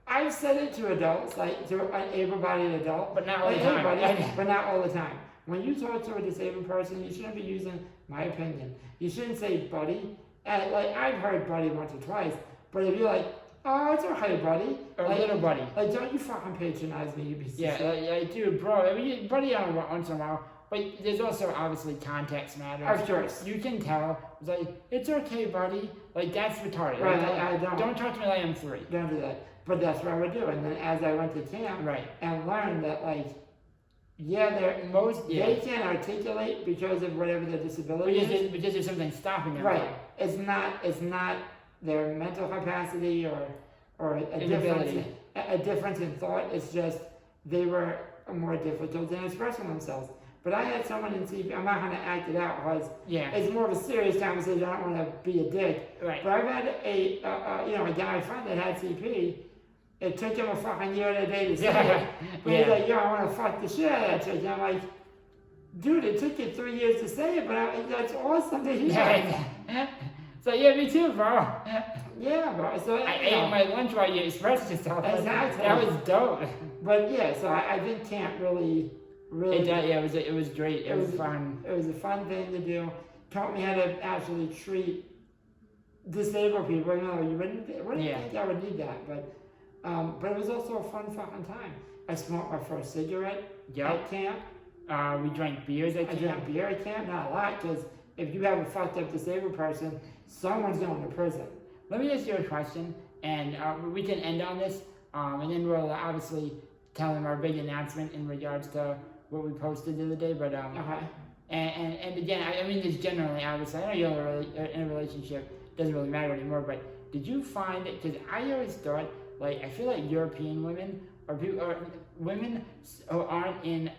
I've said it to adults, like to an able-bodied adult. But not all the Like, time. hey, buddy, but not all the time. When you talk to a disabled person, you shouldn't be using my opinion. You shouldn't say buddy. And like, I've heard buddy once or twice, but if you're like, oh, it's okay, buddy. Or like, little buddy. Like, don't you fucking patronize me, you piece of Yeah, shit. dude, bro. I mean, buddy on once in a while. But there's also obviously context matters. Of course. You can tell. It's like, it's okay, buddy. Like, that's retarded. Right, Like, I don't. Don't talk to me like I'm 3. Don't do that. But that's what I would do. And then as I went to camp Right. and learned that, like, yeah, Yeah. they can articulate because of whatever their disability is. Because there's something stopping them. Right. It's not their mental capacity or Inability. a difference in thought. It's just they were more difficult in expressing themselves. But I had someone in CP. I'm not going to act it out because Yeah. it's more of a serious conversation. I don't want to be a dick. Right. But I've had a guy friend that had CP. It took him a fucking year and a day to say it. But he's Yeah. like, yo, I want to fuck the shit out of that chick. And I'm like, dude, it took you 3 years to say it, but that's awesome to hear. Yeah. So yeah, me too, bro. Yeah, bro. So I ate my lunch while you expressed yourself. Exactly. That was dope. But yeah, so I think camp really. It was great. It was fun. It was a fun thing to do. Taught me how to actually treat disabled people. You know, you wouldn't think I would need that, but it was also a fun fucking time. I smoked my first cigarette at camp. We drank beers at I camp. drank beer at camp, not a lot, because if you have a fucked up disabled person, someone's going to prison. Let me ask you a question, and we can end on this, and then we'll obviously tell them our big announcement in regards to what we posted the other day. But and again, I mean, this generally, obviously, I know you're in a relationship, doesn't really matter anymore. But did you find it? Because I always thought, like, I feel like European women or women who aren't in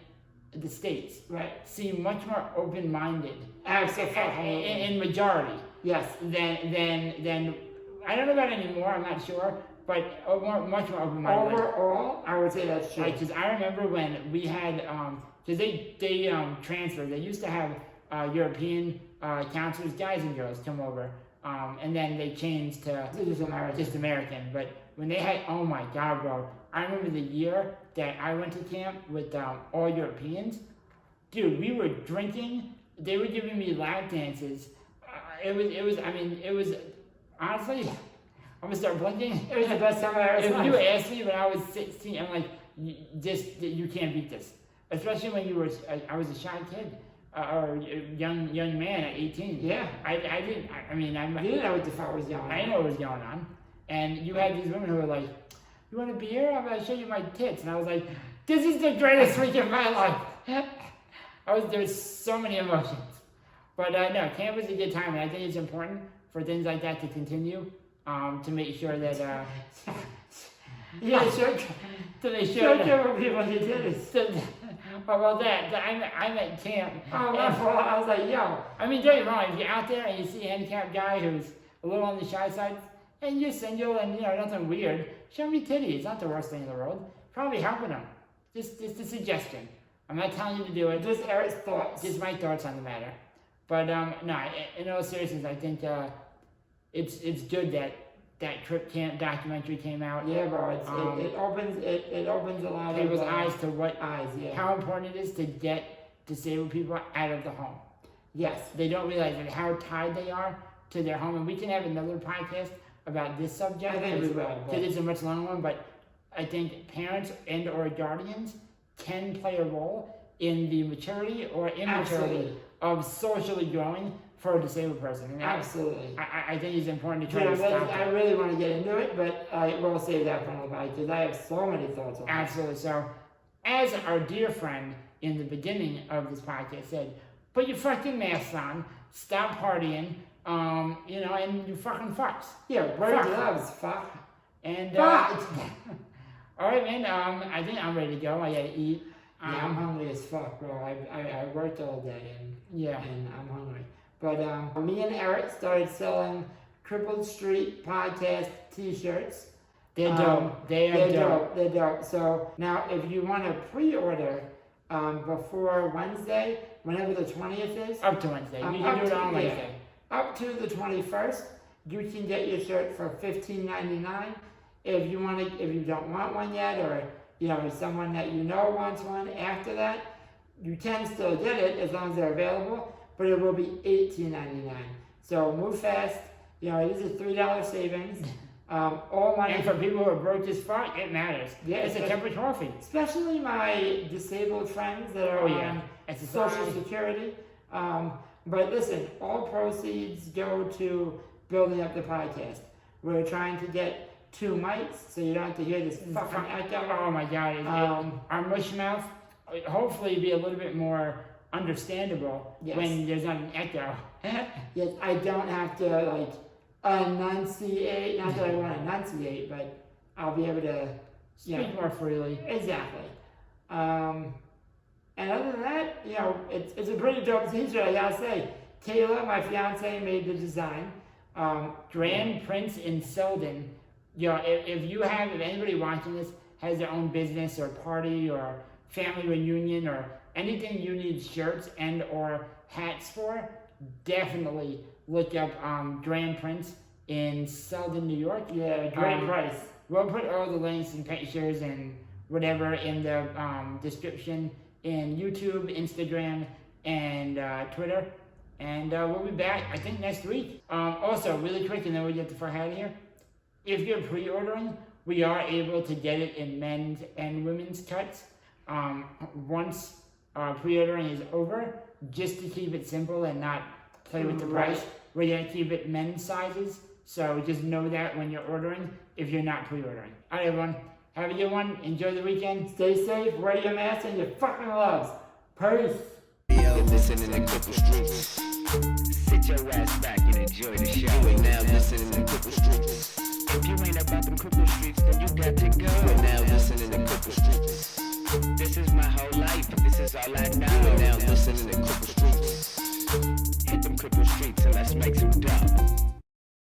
the States, Right. seem much more open-minded. Absolutely. In majority. Yes. Than I don't know about anymore. I'm not sure, but much more open-minded. Overall, I would say that's true. Because I remember when we had, because they transferred. They used to have European counselors, guys and girls, come over, and then they changed to Just American. just American. But when they had, oh my God, bro! I remember the year that I went to camp with all Europeans, dude, we were drinking. They were giving me lap dances. It was honestly, I'm gonna start blinking. It was the best time I ever If saw. you asked me when I was 16, I'm like, you can't beat this. Especially when I was a shy kid or a young man at 18. Yeah. I didn't. You didn't know what the fuck was going on. I didn't know what was going on. And you had these women who were like, "You want a beer? I'm gonna show you my tits." And I was like, "This is the greatest week of my life." There's so many emotions. But no, camp was a good time, and I think it's important for things like that to continue. To make sure that Yeah, sure. to make Show sure that, people you did it. well, I'm at camp. Oh, my fault. I was like, yo. I mean, don't get me wrong. If you're out there and you see a handicapped guy who's a little on the shy side, and you're single and nothing weird, show me titty. It's not the worst thing in the world. Probably helping them. Just a suggestion. I'm not telling you to do it. Just Eric's thoughts. Just my thoughts on the matter. But no, in all seriousness, I think it's good that Crip Camp documentary came out. Yeah, bro. It opens a lot People's of eyes to how important it is to get disabled people out of the home. Yes. They don't realize how tied they are to their home, and we can have another podcast about this subject. I think we will. Because it's a much longer one, but I think parents and or guardians can play a role in the maturity or immaturity of socially growing for a disabled person. And Absolutely. I think it's important to try Yeah, to stop I that. really want to get into it, but I will save that for another bite because I have so many thoughts on it. Absolutely. So, as our dear friend in the beginning of this podcast said, put your fucking mask on, stop partying, and you fucking fucks. Yeah, wear Fuck. gloves, fuck. And Fuck. all right, man. I think I'm ready to go. I gotta eat. Yeah, I'm hungry as fuck, bro. I worked all day and I'm hungry. But me and Eric started selling Cripple Street podcast T-shirts. They're dope. They're dope. They're dope. So now, if you want to pre-order before Wednesday, whenever the 20th is, Up to Wednesday. You can do it on Wednesday. up to the 21st, you can get your shirt for $15.99. If you don't want one yet, or someone that wants one after that, you can still get it as long as they're available, but it will be $18.99. So move fast. It is a $3 savings. All money. And for people who are broke as fuck, it matters. Yeah, it's a cup of coffee. Especially my disabled friends that are on It's a Social sign. Security. But listen, all proceeds go to building up the podcast. We're trying to get 2 mics, so you don't have to hear this fucking echo. Oh my god. Our mush mouth, hopefully, be a little bit more understandable when there's not an echo. Yes, I don't have to enunciate. Not that I want to enunciate, but I'll be able to Speak more freely. Exactly. And other than that, it's a pretty dope t-shirt, I gotta say. Taylor, my fiance, made the design. Grand Prince in Selden. If anybody watching this has their own business or party or family reunion or anything you need shirts and or hats for, definitely look up Grand Prince in Selden, New York. Yeah, great price. We'll put all the links and pictures and whatever in the description in YouTube, Instagram, and Twitter. And we'll be back, I think, next week. Also, really quick, and then we get the fuck out of here. If you're pre-ordering, we are able to get it in men's and women's cuts. Once pre-ordering is over, just to keep it simple and not play with the price, we're going to keep it men's sizes. So just know that when you're ordering, if you're not pre-ordering. All right, everyone. Have a good one. Enjoy the weekend. Stay safe, wear your mask, and your fucking gloves. Peace. You're listening to Cripple Streets. Sit your ass back and enjoy the show. You are now listening to Cripple Streets. If you ain't about them Cripple Streets, then you got to go. You are now listening to Cripple Streets. This is my whole life. This is all I know. You are now listening to Cripple Streets. Hit them Cripple Streets and let's make some dough.